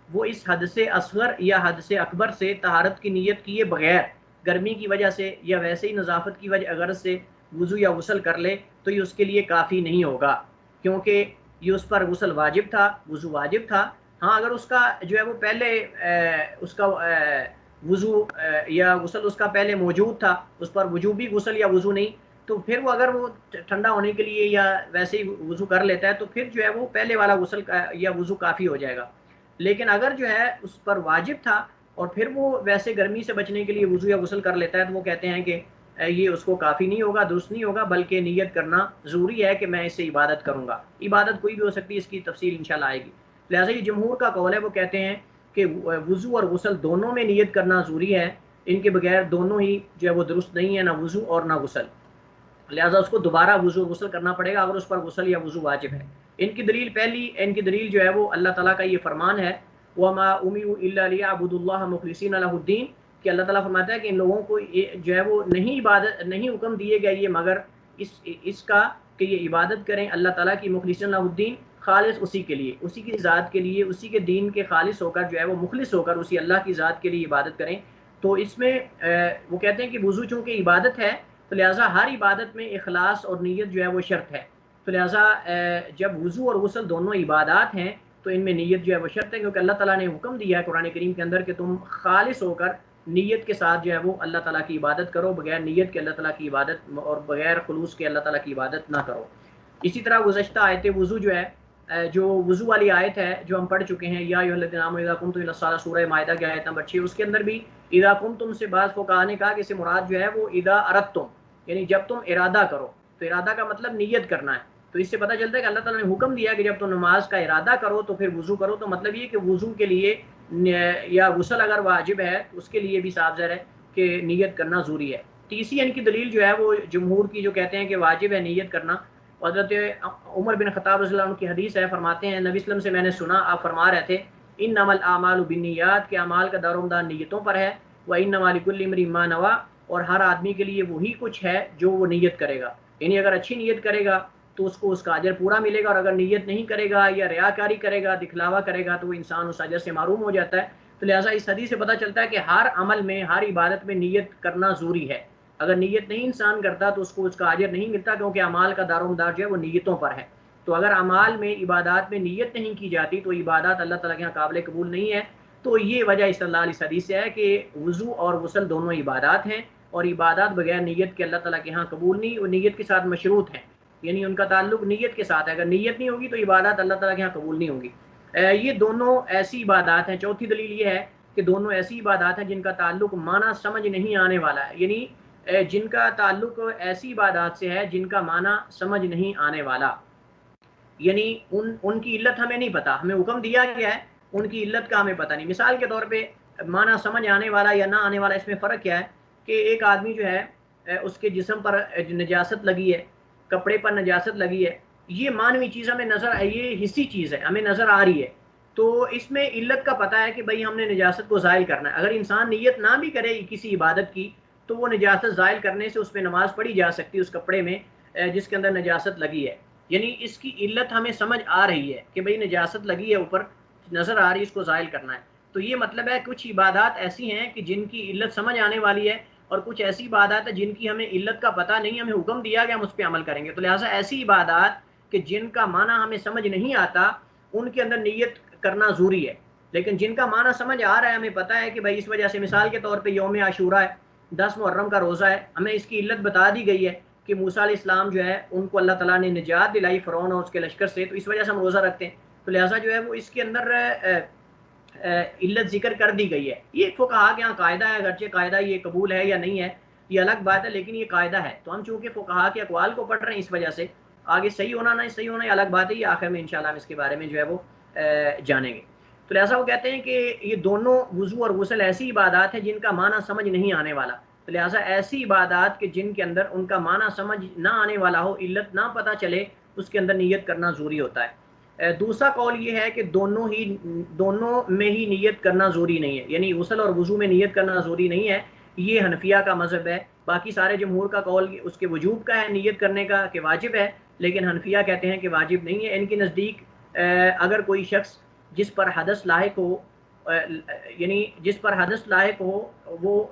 A: وہ اس حد سے اصغر یا حد سے اکبر سے طہارت کی نیت کیے بغیر گرمی کی وجہ سے یا ویسے ہی نظافت کی وجہ غرض سے وضو یا غسل کر لے تو یہ اس کے لیے کافی نہیں ہوگا، کیونکہ یہ اس پر غسل واجب تھا، وضو واجب تھا۔ ہاں اگر اس کا جو ہے وہ پہلے اس کا وضو یا غسل اس کا پہلے موجود تھا، اس پر وجوبی غسل یا وضو نہیں، تو پھر وہ اگر وہ ٹھنڈا ہونے کے لیے یا ویسے ہی وضو کر لیتا ہے تو پھر جو ہے وہ پہلے والا غسل یا وضو کافی ہو جائے گا۔ لیکن اگر جو ہے اس پر واجب تھا اور پھر وہ ویسے گرمی سے بچنے کے لیے وضو یا غسل کر لیتا ہے تو وہ کہتے ہیں کہ یہ اس کو کافی نہیں ہوگا، درست نہیں ہوگا، بلکہ نیت کرنا ضروری ہے کہ میں اس سے عبادت کروں گا۔ عبادت کوئی بھی ہو سکتی ہے، اس کی تفصیل انشاءاللہ آئے گی۔ لہٰذا یہ جمہور کا قول ہے، وہ کہتے ہیں کہ وضو اور غسل دونوں میں نیت کرنا ضروری ہے، ان کے بغیر دونوں ہی جو ہے وہ درست نہیں ہے، نہ وضو اور نہ غسل، لہٰذا اس کو دوبارہ وضو غسل کرنا پڑے گا اگر اس پر غسل یا وضو واجب ہے۔ ان کی دلیل جو ہے وہ اللہ تعالیٰ کا یہ فرمان ہے، وَمَا أُمِرُوا إِلَّا لِيَعْبُدُوا اللَّهَ مُخْلِصِينَ لَهُ الدِّينَ، کہ اللہ تعالیٰ فرماتا ہے کہ ان لوگوں کو جو ہے وہ نہیں حکم دیے گئے یہ مگر اس کا کہ یہ عبادت کریں اللہ تعالیٰ کی مخلصین لہ الدین، خالص اسی کے لیے، اسی کی ذات کے لیے، اسی کے دین کے خالص ہو کر جو ہے وہ مخلص ہو کر اسی اللہ کی ذات کے لیے عبادت کریں۔ تو اس میں وہ کہتے ہیں کہ وضو چونکہ عبادت ہے تو لہٰذا ہر عبادت میں اخلاص اور نیت جو ہے وہ شرط ہے، تو لہٰذا جب وضو اور غسل دونوں عبادات ہیں تو ان میں نیت جو ہے وہ شرط ہے، کیونکہ اللہ تعالیٰ نے حکم دیا ہے قرآن کریم کے اندر کہ تم خالص ہو کر نیت کے ساتھ جو ہے وہ اللہ تعالیٰ کی عبادت کرو، بغیر نیت کے اللہ تعالیٰ کی عبادت اور بغیر خلوص کے اللہ تعالیٰ کی عبادت نہ کرو۔ اسی طرح گزشتہ آیت وضو جو ہے، جو وضو والی آیت ہے جو ہم پڑھ چکے ہیں، یا ایھا الذین آمنوا اذا قمتم الی الصلاۃ، سورہ مائدہ کی آیت نمبر 6، اس کے اندر بھی اذا قمتم سے بعض فقہاء نے کہا کہ اس سے مراد جو ہے وہ اذا اردتم، یعنی جب تم ارادہ کرو، تو ارادہ کا مطلب نیت کرنا ہے۔ تو اس سے پتہ چلتا ہے کہ اللہ تعالیٰ نے حکم دیا کہ جب تم نماز کا ارادہ کرو تو پھر وضو کرو، تو مطلب یہ کہ وضو کے لیے یا غسل اگر واجب ہے اس کے لیے بھی صاف ظاہر ہے کہ نیت کرنا ضروری ہے۔ تیسری ان کی دلیل جو ہے وہ جمہور کی جو کہتے ہیں کہ واجب ہے نیت کرنا، حضرت عمر بن خطاب رضی اللہ عنہ کی حدیث ہے، فرماتے ہیں نبی صلی اللہ علیہ وسلم سے میں نے سنا، آپ فرما رہے تھے انما الاعمال بالنیات، کہ اعمال کا دار و مدار نیتوں پر ہے، وانما لکل امرئ ما نوى، اور ہر آدمی کے لیے وہی کچھ ہے جو وہ نیت کرے گا، یعنی اگر اچھی نیت کرے گا تو اس کو اس کا اجر پورا ملے گا، اور اگر نیت نہیں کرے گا یا ریاکاری کرے گا، دکھلاوا کرے گا، تو وہ انسان اس اجر سے محروم ہو جاتا ہے۔ تو لہٰذا اس حدیث سے پتہ چلتا ہے کہ ہر عمل میں، ہر عبادت میں نیت کرنا ضروری ہے، اگر نیت نہیں انسان کرتا تو اس کو اس کا اجر نہیں ملتا، کیونکہ اعمال کا دار و مدار جو ہے وہ نیتوں پر ہے۔ تو اگر اعمال میں، عبادات میں نیت نہیں کی جاتی تو عبادات اللہ تعالیٰ کے یہاں قابل قبول نہیں ہے۔ تو یہ وجہ اس اللہ علیہ حدیث سے ہے کہ وضو اور غسل دونوں عبادات ہیں، اور عبادات بغیر نیت کے اللہ تعالیٰ کے ہاں قبول نہیں، اور نیت کے ساتھ مشروط ہیں، یعنی ان کا تعلق نیت کے ساتھ ہے، اگر نیت نہیں ہوگی تو عبادات اللہ تعالیٰ کے ہاں قبول نہیں ہوگی۔ یہ دونوں ایسی عبادات ہیں۔ چوتھی دلیل یہ ہے کہ دونوں ایسی عبادات ہیں جن کا تعلق معنی سمجھ نہیں آنے والا ہے، یعنی جن کا تعلق ایسی عبادات سے ہے جن کا معنی سمجھ نہیں آنے والا۔ یعنی ان کی علت ہمیں نہیں پتہ، ہمیں حکم دیا گیا ہے، ان کی علت کا ہمیں پتہ نہیں۔ مثال کے طور پہ معنی سمجھ آنے والا یا نہ آنے والا، اس میں فرق کیا ہے کہ ایک آدمی جو ہے اس کے جسم پر نجاست لگی ہے، کپڑے پر نجاست لگی ہے، یہ معنوی چیز ہمیں نظر، یہ حصی چیز ہے ہمیں نظر آ رہی ہے، تو اس میں علت کا پتہ ہے کہ بھئی ہم نے نجاست کو زائل کرنا ہے۔ اگر انسان نیت نہ بھی کرے کسی عبادت کی تو وہ نجاست زائل کرنے سے اس پہ نماز پڑھی جا سکتی ہے، اس کپڑے میں جس کے اندر نجاست لگی ہے، یعنی اس کی علت ہمیں سمجھ آ رہی ہے کہ بھئی نجاست لگی ہے اوپر، نظر آ رہی ہے، اس کو زائل کرنا ہے۔ تو یہ مطلب ہے کچھ عبادات ایسی ہیں کہ جن کی علت سمجھ آنے والی ہے، اور کچھ ایسی عبادات ہیں جن کی ہمیں علت کا پتہ نہیں، ہمیں حکم دیا گیا ہم اس پہ عمل کریں گے۔ تو لہٰذا ایسی عبادات کہ جن کا معنی ہمیں سمجھ نہیں آتا ان کے اندر نیت کرنا ضروری ہے، لیکن جن کا معنی سمجھ آ رہا ہے، ہمیں پتہ ہے کہ بھائی اس وجہ سے، مثال کے طور پہ یوم عاشورہ ہے، 10 محرم کا روزہ ہے، ہمیں اس کی علت بتا دی گئی ہے کہ موسیٰ علیہ السلام جو ہے ان کو اللہ تعالیٰ نے نجات دلائی فرعون اور اس کے لشکر سے، تو اس وجہ سے ہم روزہ رکھتے ہیں، تو لہٰذا جو ہے وہ اس کے اندر علت ذکر کر دی گئی ہے۔ یہ فقہا کے یہاں قاعدہ ہے، اگرچہ قاعدہ یہ قبول ہے یا نہیں ہے یہ الگ بات ہے، لیکن یہ قاعدہ ہے، تو ہم چونکہ فقہا کے اقوال کو پڑھ رہے ہیں اس وجہ سے، آگے صحیح ہونا نہیں صحیح ہونا یہ الگ بات ہے، یہ آخر میں انشاءاللہ ہم اس کے بارے میں جو ہے وہ جانیں گے۔ تو لہٰذا وہ کہتے ہیں کہ یہ دونوں وضو اور غسل ایسی عبادات ہیں جن کا معنی سمجھ نہیں آنے والا، تو لہٰذا ایسی عبادات کہ جن کے اندر ان کا معنی سمجھ نہ آنے والا ہو، علت نہ پتہ چلے، اس کے اندر نیت کرنا ضروری ہوتا ہے۔ دوسرا قول یہ ہے کہ دونوں میں ہی نیت کرنا ضروری نہیں ہے، یعنی غسل اور وضو میں نیت کرنا ضروری نہیں ہے، یہ حنفیہ کا مذہب ہے۔ باقی سارے جمہور کا قول اس کے وجوب کا ہے، نیت کرنے کا کہ واجب ہے، لیکن حنفیہ کہتے ہیں کہ واجب نہیں ہے۔ ان کے نزدیک اگر کوئی شخص جس پر حدث لاحق ہو، یعنی جس پر حدث لاحق ہو، وہ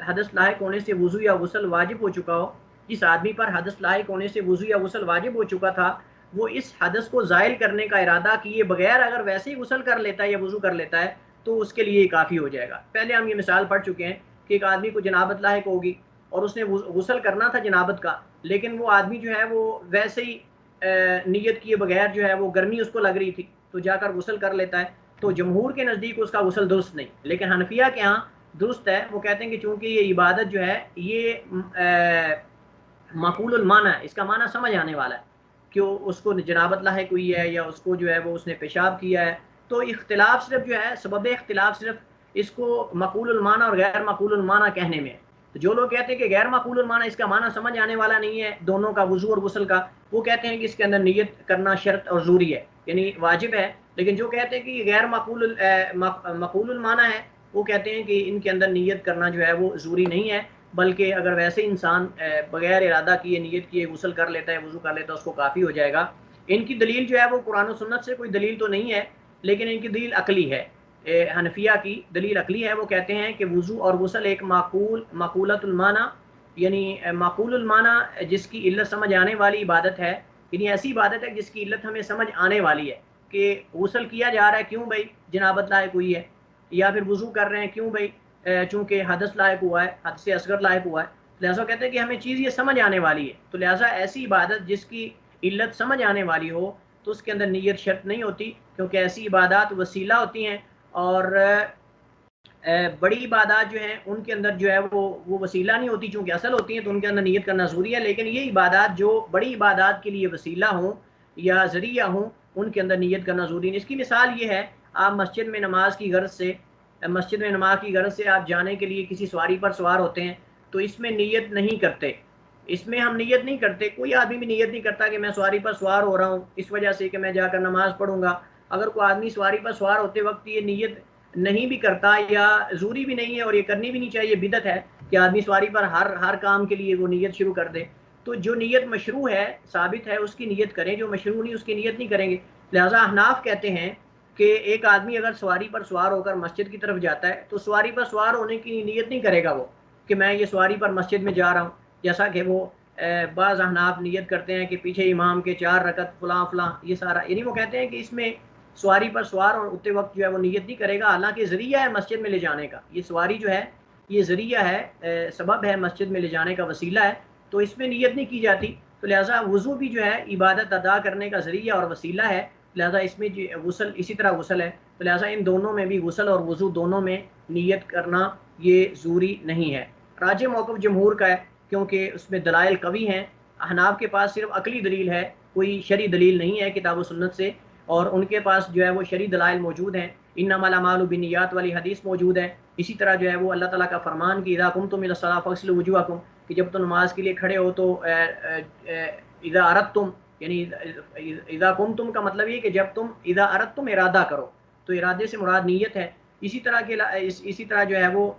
A: حدث لاحق ہونے سے وضو یا غسل واجب ہو چکا ہو، جس آدمی پر حدث لاحق ہونے سے وضو یا غسل واجب ہو چکا تھا، وہ اس حدث کو زائل کرنے کا ارادہ کیے بغیر اگر ویسے ہی غسل کر لیتا ہے یا وضو کر لیتا ہے تو اس کے لیے یہ کافی ہو جائے گا۔ پہلے ہم یہ مثال پڑھ چکے ہیں کہ ایک آدمی کو جنابت لاحق ہوگی اور اس نے غسل کرنا تھا جنابت کا، لیکن وہ آدمی جو ہے وہ ویسے ہی نیت کیے بغیر جو ہے وہ گرمی اس کو لگ رہی تھی تو جا کر غسل کر لیتا ہے، تو جمہور کے نزدیک اس کا غسل درست نہیں، لیکن حنفیہ کے ہاں درست ہے۔ وہ کہتے ہیں کہ چونکہ یہ عبادت جو ہے یہ معقول المعنی ہے، اس کا معنی سمجھ آنے والا ہے کہ اس کو جنابت لاحق ہوئی ہے یا اس کو جو ہے وہ اس نے پیشاب کیا ہے، تو اختلاف صرف جو ہے سبب اختلاف صرف اس کو معقول المعنی اور غیر معقول المعنی کہنے میں ہے۔ تو جو لوگ کہتے ہیں کہ غیر معقول المعنی اس کا معنی سمجھ آنے والا نہیں ہے دونوں کا، وضو اور غسل کا، وہ کہتے ہیں کہ اس کے اندر نیت کرنا شرط اور ضروری ہے، یعنی واجب ہے۔ لیکن جو کہتے ہیں کہ یہ غیر معقول المعنی ہے، وہ کہتے ہیں کہ ان کے اندر نیت کرنا جو ہے وہ ضروری نہیں ہے، بلکہ اگر ویسے انسان بغیر ارادہ کیے نیت کیے غسل کر لیتا ہے، وضو کر لیتا ہے، اس کو کافی ہو جائے گا۔ ان کی دلیل جو ہے وہ قرآن و سنت سے کوئی دلیل تو نہیں ہے، لیکن ان کی دلیل عقلی ہے، حنفیہ کی دلیل عقلی ہے۔ وہ کہتے ہیں کہ وضو اور غسل ایک معقولۃ المعنی، یعنی معقول المعنی جس کی علت سمجھ آنے والی عبادت ہے، یعنی ایسی عبادت ہے جس کی علت ہمیں سمجھ آنے والی ہے کہ غسل کیا جا رہا ہے کیوں بھائی جنابت لاحق ہوئی ہے، یا پھر وضو کر رہے ہیں کیوں بھائی چونکہ حدث لاحق ہوا ہے، حدث اصغر لاحق ہوا ہے، لہٰذا کہتے ہیں کہ ہمیں چیز یہ سمجھ آنے والی ہے، تو لہٰذا ایسی عبادت جس کی علت سمجھ آنے والی ہو تو اس کے اندر نیت شرط نہیں ہوتی، کیونکہ ایسی عبادات وسیلہ ہوتی ہیں، اور بڑی عبادات جو ہیں ان کے اندر جو ہے وہ وسیلہ نہیں ہوتی، چونکہ اصل ہوتی ہیں تو ان کے اندر نیت کرنا ضروری ہے، لیکن یہ عبادات جو بڑی عبادات کے لیے وسیلہ ہوں یا ذریعہ ہوں ان کے اندر نیت کرنا ضروری ہے۔ اس کی مثال یہ ہے، آپ مسجد میں نماز کی غرض سے آپ جانے کے لیے کسی سواری پر سوار ہوتے ہیں تو اس میں نیت نہیں کرتے، اس میں ہم نیت نہیں کرتے، کوئی آدمی بھی نیت نہیں کرتا کہ میں سواری پر سوار ہو رہا ہوں اس وجہ سے کہ میں جا کر نماز پڑھوں گا۔ اگر کوئی آدمی سواری پر سوار ہوتے وقت یہ نیت نہیں بھی کرتا یا ضروری بھی نہیں ہے اور یہ کرنی بھی نہیں چاہیے، بدعت ہے کہ آدمی سواری پر ہر کام کے لیے وہ نیت شروع کر دے، تو جو نیت مشروع ہے ثابت ہے اس کی نیت کریں، جو مشروع نہیں اس کی نیت نہیں کریں گے۔ لہٰذا احناف کہتے ہیں کہ ایک آدمی اگر سواری پر سوار ہو کر مسجد کی طرف جاتا ہے تو سواری پر سوار ہونے کی نیت نہیں کرے گا وہ کہ میں یہ سواری پر مسجد میں جا رہا ہوں، جیسا کہ وہ بعض احناف نیت کرتے ہیں کہ پیچھے امام کے 4 رکعت فلاں فلاں یہ سارا، یعنی وہ کہتے ہیں کہ اس میں سواری پر سوار ہوتے وقت جو ہے وہ نیت نہیں کرے گا، حالانکہ ذریعہ ہے مسجد میں لے جانے کا، یہ سواری جو ہے یہ ذریعہ ہے، سبب ہے مسجد میں لے جانے کا، وسیلہ ہے، تو اس میں نیت نہیں کی جاتی۔ تو لہٰذا وضو بھی جو ہے عبادت ادا کرنے کا ذریعہ اور وسیلہ ہے، لہٰذا اس میں غسل اسی طرح غسل ہے، تو لہٰذا ان دونوں میں بھی غسل اور وضو دونوں میں نیت کرنا یہ ضروری نہیں ہے۔ راجح موقف جمہور کا ہے کیونکہ اس میں دلائل قوی ہیں، احناف کے پاس صرف عقلی دلیل ہے، کوئی شرعی دلیل نہیں ہے کتاب و سنت سے، اور ان کے پاس جو ہے وہ شرعی دلائل موجود ہیں، انما الاعمال بالنیات والی حدیث موجود ہے۔ اسی طرح جو ہے وہ اللہ تعالیٰ کا فرمان کہ اذا قمتم الی الصلاۃ فاغسلوا وجوہکم، کہ جب تم نماز کے لیے کھڑے ہو تو اذا اردتم، یعنی اذا قمتم کا مطلب یہ کہ جب تم اذا اردتم ارادہ کرو، تو ارادے سے مراد نیت ہے۔ اسی طرح جو ہے وہ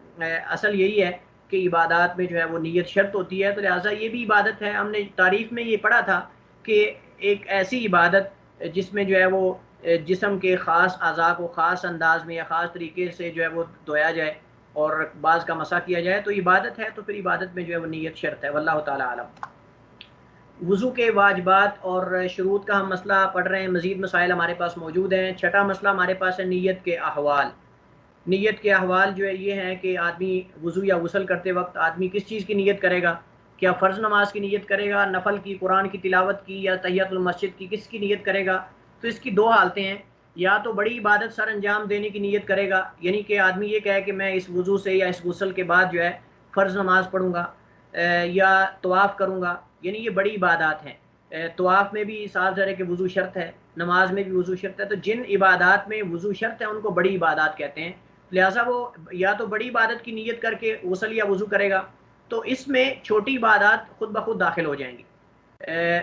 A: اصل یہی ہے کہ عبادات میں جو ہے وہ نیت شرط ہوتی ہے، تو لہٰذا یہ بھی عبادت ہے۔ ہم نے تعریف میں یہ پڑھا تھا کہ ایک ایسی عبادت جس میں جو ہے وہ جسم کے خاص اعضاء کو خاص انداز میں یا خاص طریقے سے جو ہے وہ دھویا جائے اور بعض کا مسح کیا جائے تو عبادت ہے، تو پھر عبادت میں جو ہے وہ نیت شرط ہے۔ واللہ تعالیٰ عالم۔ وضو کے واجبات اور شروط کا ہم مسئلہ پڑھ رہے ہیں، مزید مسائل ہمارے پاس موجود ہیں۔ چھٹا مسئلہ ہمارے پاس ہے نیت کے احوال۔ نیت کے احوال جو ہے یہ ہیں کہ آدمی وضو یا غسل کرتے وقت آدمی کس چیز کی نیت کرے گا؟ کیا فرض نماز کی نیت کرے گا، نفل کی، قرآن کی تلاوت کی، یا تحیۃ المسجد کی، کس کی نیت کرے گا؟ تو اس کی دو حالتیں ہیں، یا تو بڑی عبادت سر انجام دینے کی نیت کرے گا، یعنی کہ آدمی یہ کہے کہ میں اس وضو سے یا اس غسل کے بعد جو ہے فرض نماز پڑھوں گا یا طواف کروں گا، یعنی یہ بڑی عبادات ہیں۔ طواف میں بھی صاف ظاہر ہے کہ وضو شرط ہے، نماز میں بھی وضو شرط ہے، تو جن عبادات میں وضو شرط ہے ان کو بڑی عبادات کہتے ہیں۔ لہٰذا وہ یا تو بڑی عبادت کی نیت کر کے غسل یا وضو کرے گا، تو اس میں چھوٹی عبادات خود بخود داخل ہو جائیں گی۔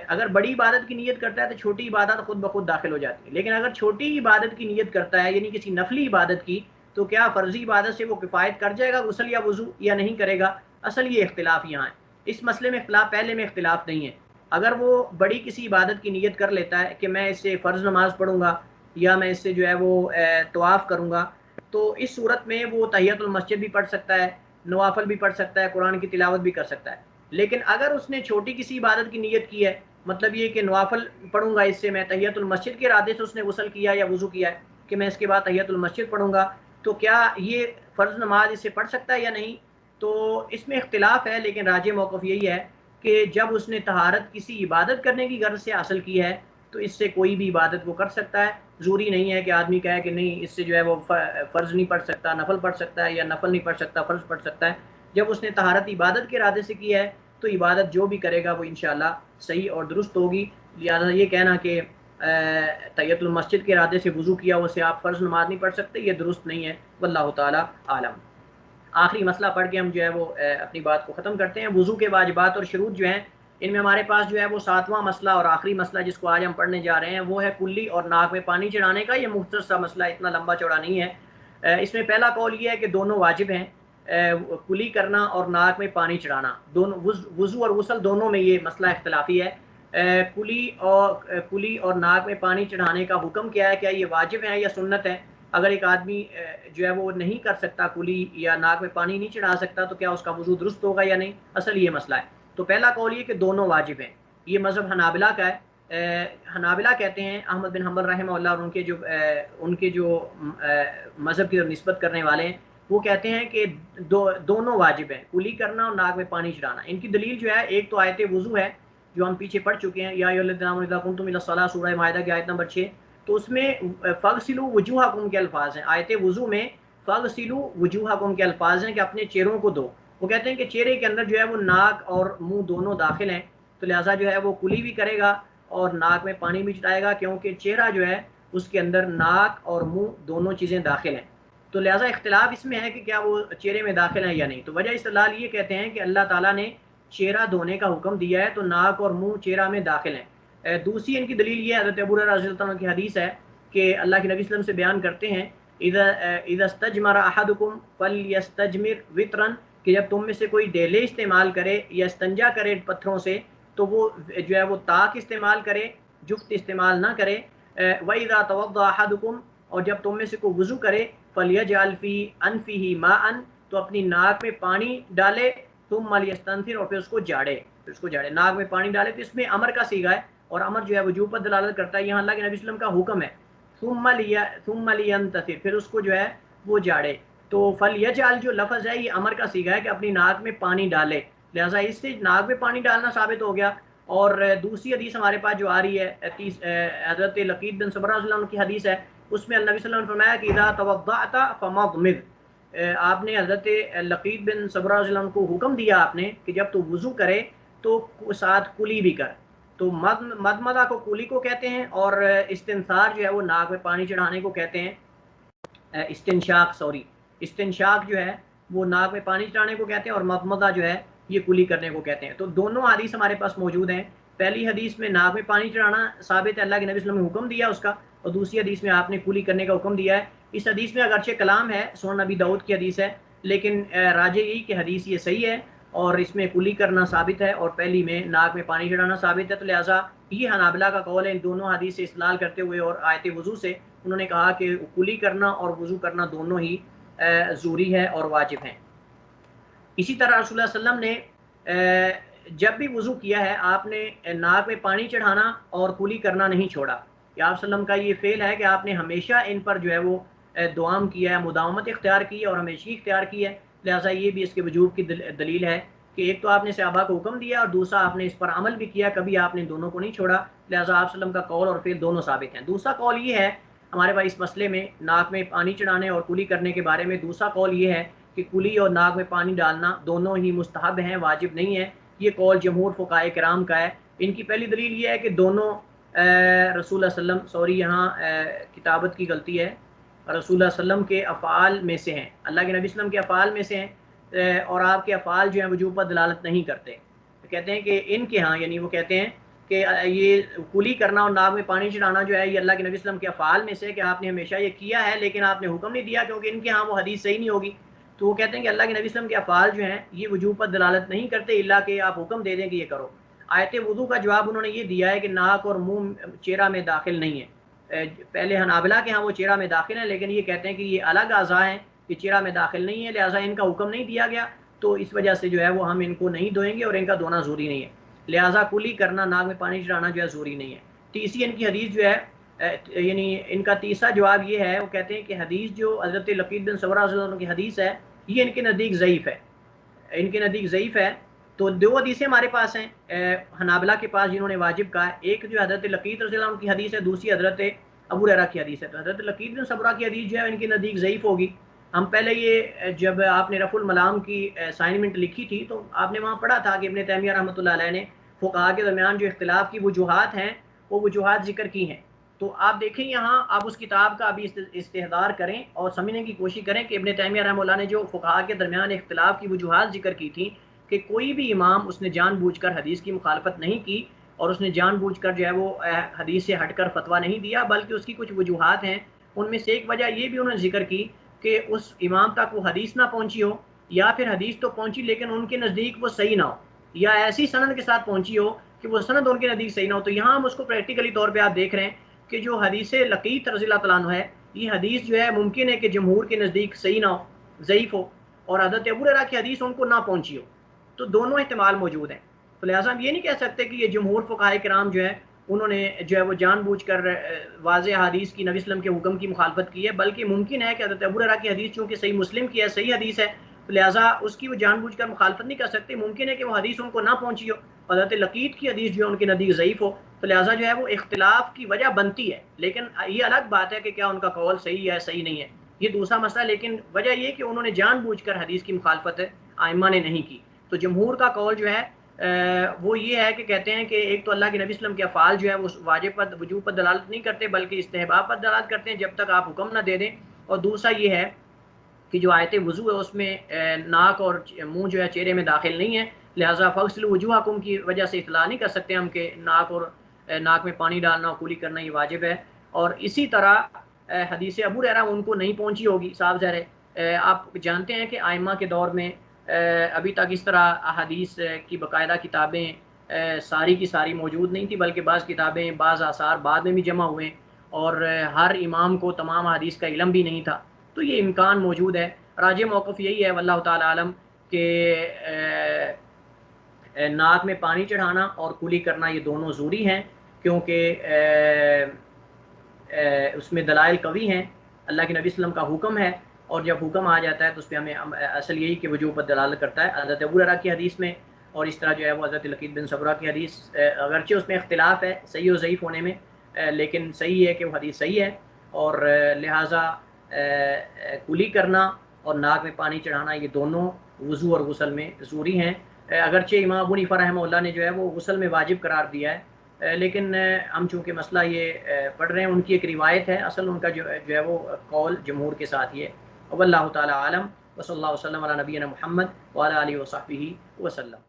A: اگر بڑی عبادت کی نیت کرتا ہے تو چھوٹی عبادت خود بخود داخل ہو جاتی ہے، لیکن اگر چھوٹی عبادت کی نیت کرتا ہے یعنی کسی نفلی عبادت کی، تو کیا فرضی عبادت سے وہ کفایت کر جائے گا غسل یا وضو یا نہیں کرے گا؟ اصل یہ اختلاف یہاں ہے، اس مسئلے میں اختلاف، پہلے میں اختلاف نہیں ہے۔ اگر وہ بڑی کسی عبادت کی نیت کر لیتا ہے کہ میں اس سے فرض نماز پڑھوں گا یا میں اس سے جو ہے وہ طواف کروں گا، تو اس صورت میں وہ تحیۃ المسجد بھی پڑھ سکتا ہے، نوافل بھی پڑھ سکتا ہے، قرآن کی تلاوت بھی کر سکتا ہے۔ لیکن اگر اس نے چھوٹی کسی عبادت کی نیت کی ہے، مطلب یہ کہ نوافل پڑھوں گا اس سے، میں تحیۃ المسجد کے ارادے سے اس نے غسل کیا یا وضو کیا ہے کہ میں اس کے بعد تحیۃ المسجد پڑھوں گا، تو کیا یہ فرض نماز اس سے پڑھ سکتا ہے یا نہیں؟ تو اس میں اختلاف ہے، لیکن راجح موقف یہی ہے کہ جب اس نے طہارت کسی عبادت کرنے کی غرض سے حاصل کی ہے تو اس سے کوئی بھی عبادت وہ کر سکتا ہے۔ ضروری نہیں ہے کہ آدمی کہے کہ نہیں اس سے جو ہے وہ فرض نہیں پڑھ سکتا، نفل پڑھ سکتا ہے، یا نفل نہیں پڑھ سکتا فرض پڑھ سکتا ہے۔ جب اس نے طہارت عبادت کے ارادے سے کی ہے تو عبادت جو بھی کرے گا وہ انشاءاللہ صحیح اور درست ہوگی۔ لہٰذا یہ کہنا کہ تحیۃ المسجد کے ارادے سے وضو کیا ہوا سے آپ فرض نماز نہیں پڑھ سکتے، یہ درست نہیں ہے، واللہ تعالیٰ عالم۔ آخری مسئلہ پڑھ کے ہم جو ہے وہ اپنی بات کو ختم کرتے ہیں۔ وضو کے واجبات اور شروط جو ہیں، ان میں ہمارے پاس جو ہے وہ 7واں مسئلہ اور آخری مسئلہ جس کو آج ہم پڑھنے جا رہے ہیں وہ ہے کلی اور ناک میں پانی چڑھانے کا۔ یہ مختصر سا مسئلہ، اتنا لمبا چوڑا نہیں ہے۔ اس میں پہلا قول یہ ہے کہ دونوں واجب ہیں، کلی کرنا اور ناک میں پانی چڑھانا، دونوں وضو اور غسل دونوں میں یہ مسئلہ اختلافی ہے۔ کلی اور ناک میں پانی چڑھانے کا حکم کیا ہے، کیا یہ واجب ہے یا سنت ہے؟ اگر ایک آدمی جو ہے وہ نہیں کر سکتا کلی یا ناک میں پانی نہیں چڑھا سکتا تو کیا اس کا وضو درست ہوگا یا نہیں؟ اصل یہ مسئلہ ہے۔ تو پہلا قول یہ کہ دونوں واجب ہیں، یہ مذہب حنابلہ کا ہے۔ حنابلہ کہتے ہیں، احمد بن حنبل رحمہ اللہ اور ان کے جو مذہب کی نسبت کرنے والے ہیں وہ کہتے ہیں کہ دونوں واجب ہیں، کلی کرنا اور ناک میں پانی چڑھانا۔ ان کی دلیل جو ہے ایک تو آیت وضو ہے جو ہم پیچھے پڑھ چکے ہیں، یا ایھا الذین آمنوا اذا قمتم الی الصلاۃ، سورہ مائدہ کی آیت نمبر 6، تو اس میں فاغسلوا وجوہکم کے الفاظ ہیں۔ آیت وضو میں فاغسلوا وجوہکم کے الفاظ ہیں کہ اپنے چہروں کو دھو۔ وہ کہتے ہیں کہ چہرے کے اندر جو ہے وہ ناک اور منہ دونوں داخل ہیں، تو لہٰذا جو ہے وہ کلی بھی کرے گا اور ناک میں پانی بھی چڑھائے گا، کیونکہ چہرہ جو ہے اس کے اندر ناک اور منہ دونوں چیزیں داخل ہیں۔ تو لہٰذا اختلاف اس میں ہے کہ کیا وہ چہرے میں داخل ہیں یا نہیں۔ تو وجہ استدلال یہ کہتے ہیں کہ اللہ تعالیٰ نے چہرہ دھونے کا حکم دیا ہے تو ناک اور منہ چہرہ میں داخل ہیں۔ دوسری ان کی دلیل یہ حضرت ابو ہریرہ رضی اللہ عنہ کی حدیث ہے کہ اللہ کے نبی صلی اللہ علیہ وسلم سے بیان کرتے ہیں، اذا استجمر احدکم فلیستجمر وطرا، کہ جب تم میں سے کوئی ڈیلے استعمال کرے یا استنجا کرے پتھروں سے تو وہ جو ہے وہ طاق استعمال کرے، جفت استعمال نہ کرے۔ وَإِذَا تَوَضَّأَ أَحَدُكُمْ، اور جب تم میں سے کوئی وضو کرے، فَلْيَجْعَلْ فِي أَنْفِهِ مَاءً، تو اپنی ناک میں پانی ڈالے، ثُمَّ لْيَسْتَنْثِرْ، اور پھر اس کو جاڑے، ناک میں پانی ڈالے۔ تو اس میں امر کا صیغہ ہے اور امر جو ہے وجوب پر دلالت کرتا ہے، یہاں اللہ کے نبی صلی اللہ علیہ وسلم کا حکم ہے، ثُمَّ لْيَنْتَثِرْ، پھر اس کو جو ہے وہ جاڑے۔ تو فَلْيَجْعَلْ جو لفظ ہے یہ امر کا صیغہ ہے کہ اپنی ناک میں پانی ڈالے، لہٰذا اس سے ناک میں پانی ڈالنا ثابت ہو گیا۔ اور دوسری حدیث ہمارے پاس جو آ رہی ہے حضرت لقید بن صبرہ رضی اللہ عنہ کی حدیث ہے، اس میں النبی صلی اللہ علیہ وسلم نے فرمایا کہ اذا توضأت فمضمض، آپ نے حضرت لقید بن صبرہ رضی اللہ عنہ کو حکم دیا آپ نے کہ جب تو وضو کرے تو ساتھ کلی بھی کر. تو مدمدہ کو کلی کو کہتے ہیں اور استنثار جو ہے وہ ناک میں پانی چڑھانے کو کہتے ہیں. استنشاق جو ہے وہ ناک میں پانی چڑھانے کو کہتے ہیں اور مدمدہ جو ہے یہ کلی کرنے کو کہتے ہیں. تو دونوں حدیث ہمارے پاس موجود ہیں. پہلی حدیث میں ناک میں پانی چڑھانا ثابت ہے, اللہ کے نبی صلی اللہ علیہ وسلم نے حکم دیا اس کا, اور دوسری حدیث میں آپ نے کلی کرنے کا حکم دیا ہے. اس حدیث میں اگرچہ کلام ہے, سنن نبی داؤد کی حدیث ہے, لیکن راجح یہی کہ حدیث یہ صحیح ہے اور اس میں کلی کرنا ثابت ہے اور پہلی میں ناک میں پانی چڑھانا ثابت ہے. تو لہٰذا یہ حنابلہ کا قول ہے ان دونوں حدیث سے استدلال کرتے ہوئے اور آیت وضو سے انہوں نے کہا کہ کلی کرنا اور وضو کرنا دونوں ہی ضروری ہے اور واجب ہیں. اسی طرح رسول اللہ صلی اللہ علیہ وسلم نے جب بھی وضو کیا ہے آپ نے ناک میں پانی چڑھانا اور کلی کرنا نہیں چھوڑا. کہ آپ صلی اللہ علیہ وسلم کا یہ فعل ہے کہ آپ نے ہمیشہ ان پر جو ہے وہ دوام کیا ہے, مداومت اختیار کی ہے اور ہمیشہ اختیار کی ہے. لہٰذا یہ بھی اس کے وجوب کی دلیل ہے کہ ایک تو آپ نے صحابہ کو حکم دیا اور دوسرا آپ نے اس پر عمل بھی کیا, کبھی آپ نے دونوں کو نہیں چھوڑا. لہٰذا آپ صلی اللہ علیہ وسلم کا قول اور فعل دونوں ثابت ہیں. دوسرا قول یہ ہے ہمارے پاس اس مسئلے میں ناک میں پانی چڑھانے اور کلی کرنے کے بارے میں, دوسرا قول یہ ہے کہ کلی اور ناک میں پانی ڈالنا دونوں ہی مستحب ہیں, واجب نہیں ہے. یہ قول جمہور فقہائے کرام کا ہے. ان کی پہلی دلیل یہ ہے کہ دونوں رسول اللہ صلی اللہ علیہ وسلم یہاں کتابت کی غلطی ہے, رسول اللہ صلی اللہ علیہ وسلم کے افعال میں سے ہیں, اللہ کے نبی صلی اللہ علیہ وسلم کے افعال میں سے ہیں اور آپ کے افعال جو ہیں وجوب پر دلالت نہیں کرتے. کہتے ہیں کہ ان کے ہاں, یعنی وہ کہتے ہیں کہ یہ کلی کرنا اور ناک میں پانی چڑھانا جو ہے یہ اللہ کے نبی صلی اللہ علیہ وسلم کے افعال میں سے کہ آپ نے ہمیشہ یہ کیا ہے لیکن آپ نے حکم نہیں دیا کیونکہ ان کے ہاں وہ حدیث صحیح نہیں ہوگی. تو وہ کہتے ہیں کہ اللہ کے نبی صلی اللہ علیہ وسلم کے افعال جو ہیں یہ وجوب پر دلالت نہیں کرتے الا کہ آپ حکم دے دیں کہ یہ کرو. آیت وضو کا جواب انہوں نے یہ دیا ہے کہ ناک اور منہ چہرہ میں داخل نہیں ہے. پہلے حنابلہ کے ہاں وہ چہرہ میں داخل ہیں, لیکن یہ کہتے ہیں کہ یہ الگ اعضاء ہیں, یہ چہرہ میں داخل نہیں ہے, لہٰذا ان کا حکم نہیں دیا گیا تو اس وجہ سے جو ہے وہ ہم ان کو نہیں دھوئیں گے اور ان کا دھونا ضروری نہیں ہے. لہٰذا کلی کرنا, ناک میں پانی چڑھانا جو ہے ضروری نہیں ہے. تیسری ان کی حدیث جو ہے یعنی ان کا تیسرا جواب یہ ہے, وہ کہتے ہیں کہ حدیث جو حضرت لقید بن صبرہ رضی اللہ عنہ کی حدیث ہے یہ ان کے نزدیک ضعیف ہے, ان کے نزدیک ضعیف ہے. تو دو حدیثیں ہمارے پاس ہیں حنابلہ کے پاس جنہوں نے واجب کہا ہے, ایک جو حضرت لقید رضی اللہ عنہ کی حدیث ہے, دوسری حضرت ابو ہریرہ کی حدیث ہے. تو حضرت لقید بن صبرہ کی حدیث جو ہے ان کے نزدیک ضعیف ہوگی. ہم پہلے یہ جب آپ نے رفع الملام کی اسائنمنٹ لکھی تھی تو آپ نے وہاں پڑھا تھا کہ ابن تیمیہ رحمۃ اللہ علیہ نے فقہاء کے درمیان جو اختلاف کی وجوہات ہیں وہ وجوہات ذکر کی ہیں. تو آپ دیکھیں یہاں آپ اس کتاب کا ابھی استحضار کریں اور سمجھنے کی کوشش کریں کہ ابن تیمیہ رحمۃ اللہ نے جو فقہاء کے درمیان اختلاف کی وجوہات ذکر کی تھی کہ کوئی بھی امام اس نے جان بوجھ کر حدیث کی مخالفت نہیں کی اور اس نے جان بوجھ کر جو ہے وہ حدیث سے ہٹ کر فتویٰ نہیں دیا, بلکہ اس کی کچھ وجوہات ہیں. ان میں سے ایک وجہ یہ بھی انہوں نے ذکر کی کہ اس امام تک وہ حدیث نہ پہنچی ہو, یا پھر حدیث تو پہنچی لیکن ان کے نزدیک وہ صحیح نہ ہو, یا ایسی سند کے ساتھ پہنچی ہو کہ وہ سند ان کے نزدیک صحیح نہ ہو. تو یہاں ہم اس کو پریکٹیکلی طور پہ آپ دیکھ رہے ہیں کہ جو حدیث لقیط رضی اللہ تعالیٰ عنہ ہے یہ حدیث جو ہے ممکن ہے کہ جمہور کے نزدیک صحیح نہ ہو, ضعیف ہو, اور حضرت ابو ہریرہ کی حدیث ان کو نہ پہنچی ہو. تو دونوں احتمال موجود ہیں. تو لہٰذا ہم یہ نہیں کہہ سکتے کہ یہ جمہور فقہائے کرام جو ہے انہوں نے جو ہے وہ جان بوجھ کر واضح حدیث کی نبی صلی اللہ علیہ وسلم کے حکم کی مخالفت کی ہے, بلکہ ممکن ہے کہ حضرت ابو ہریرہ کی حدیث چونکہ صحیح مسلم کی ہے, صحیح حدیث ہے, تو لہٰذا اس کی وہ جان بوجھ کر مخالفت نہیں کر سکتے. ممکن ہے کہ وہ حدیث ان کو نہ پہنچی ہو, حضرت لقیط کی حدیث جو ہے ان کے نزدیک ضعیف ہو, تو لہٰذا جو ہے وہ اختلاف کی وجہ بنتی ہے. لیکن یہ الگ بات ہے کہ کیا ان کا قول صحیح ہے صحیح نہیں ہے, یہ دوسرا مسئلہ. لیکن وجہ یہ کہ انہوں نے جان بوجھ کر حدیث کی مخالفت ائمہ نے نہیں کی. تو جمہور کا قول جو ہے وہ یہ ہے کہ کہتے ہیں کہ ایک تو اللہ کے نبی صلی اللہ علیہ وسلم کے افعال جو ہے وہ واجب پر وجوب پر دلالت نہیں کرتے بلکہ استحباب پر دلالت کرتے ہیں جب تک آپ حکم نہ دے دیں. اور دوسرا یہ ہے کہ جو آیت وضو ہے اس میں ناک اور منہ جو ہے چہرے میں داخل نہیں ہے, لہٰذا فغسلوا وجوہکم کی وجہ سے اطلاع نہیں کر سکتے ہم کہ ناک میں پانی ڈالنا اور کلی کرنا یہ واجب ہے. اور اسی طرح حدیث ابو ہریرہ ان کو نہیں پہنچی ہوگی, صاف ظاہر ہے. آپ جانتے ہیں کہ ائمہ کے دور میں ابھی تک اس طرح احادیث کی باقاعدہ کتابیں ساری کی ساری موجود نہیں تھی, بلکہ بعض کتابیں بعض آثار بعد میں بھی جمع ہوئے اور ہر امام کو تمام حدیث کا علم بھی نہیں تھا. تو یہ امکان موجود ہے. راجح موقف یہی ہے واللہ تعالی عالم کہ ناک میں پانی چڑھانا اور کلی کرنا یہ دونوں ضروری ہیں, کیونکہ اس میں دلائل قوی ہیں, اللہ کے نبی صلی اللہ علیہ وسلم کا حکم ہے, اور جب حکم آ جاتا ہے تو اس پہ ہمیں اصل یہی کہ وجوب پر دلالت کرتا ہے حضرت ابو ہریرہ کی حدیث میں, اور اس طرح جو ہے وہ حضرت لقید بن صبرہ کی حدیث اگرچہ اس میں اختلاف ہے صحیح و ضعیف ہونے میں, لیکن صحیح ہے کہ وہ حدیث صحیح ہے, اور لہٰذا کلی کرنا اور ناک میں پانی چڑھانا یہ دونوں وضو اور غسل میں ضروری ہیں. اگرچہ امام ابو حنیفہ رحمہ اللہ نے جو ہے وہ غسل میں واجب قرار دیا ہے، لیکن ہم چونکہ مسئلہ یہ پڑھ رہے ہیں، ان کی ایک روایت ہے، اصل ان کا جو ہے وہ قول جمہور کے ساتھ یہ ہے۔ واللہ تعالی عالم، وصلی اللہ وسلم علی نبینا محمد وعلی آلہ وصحبہ وسلم۔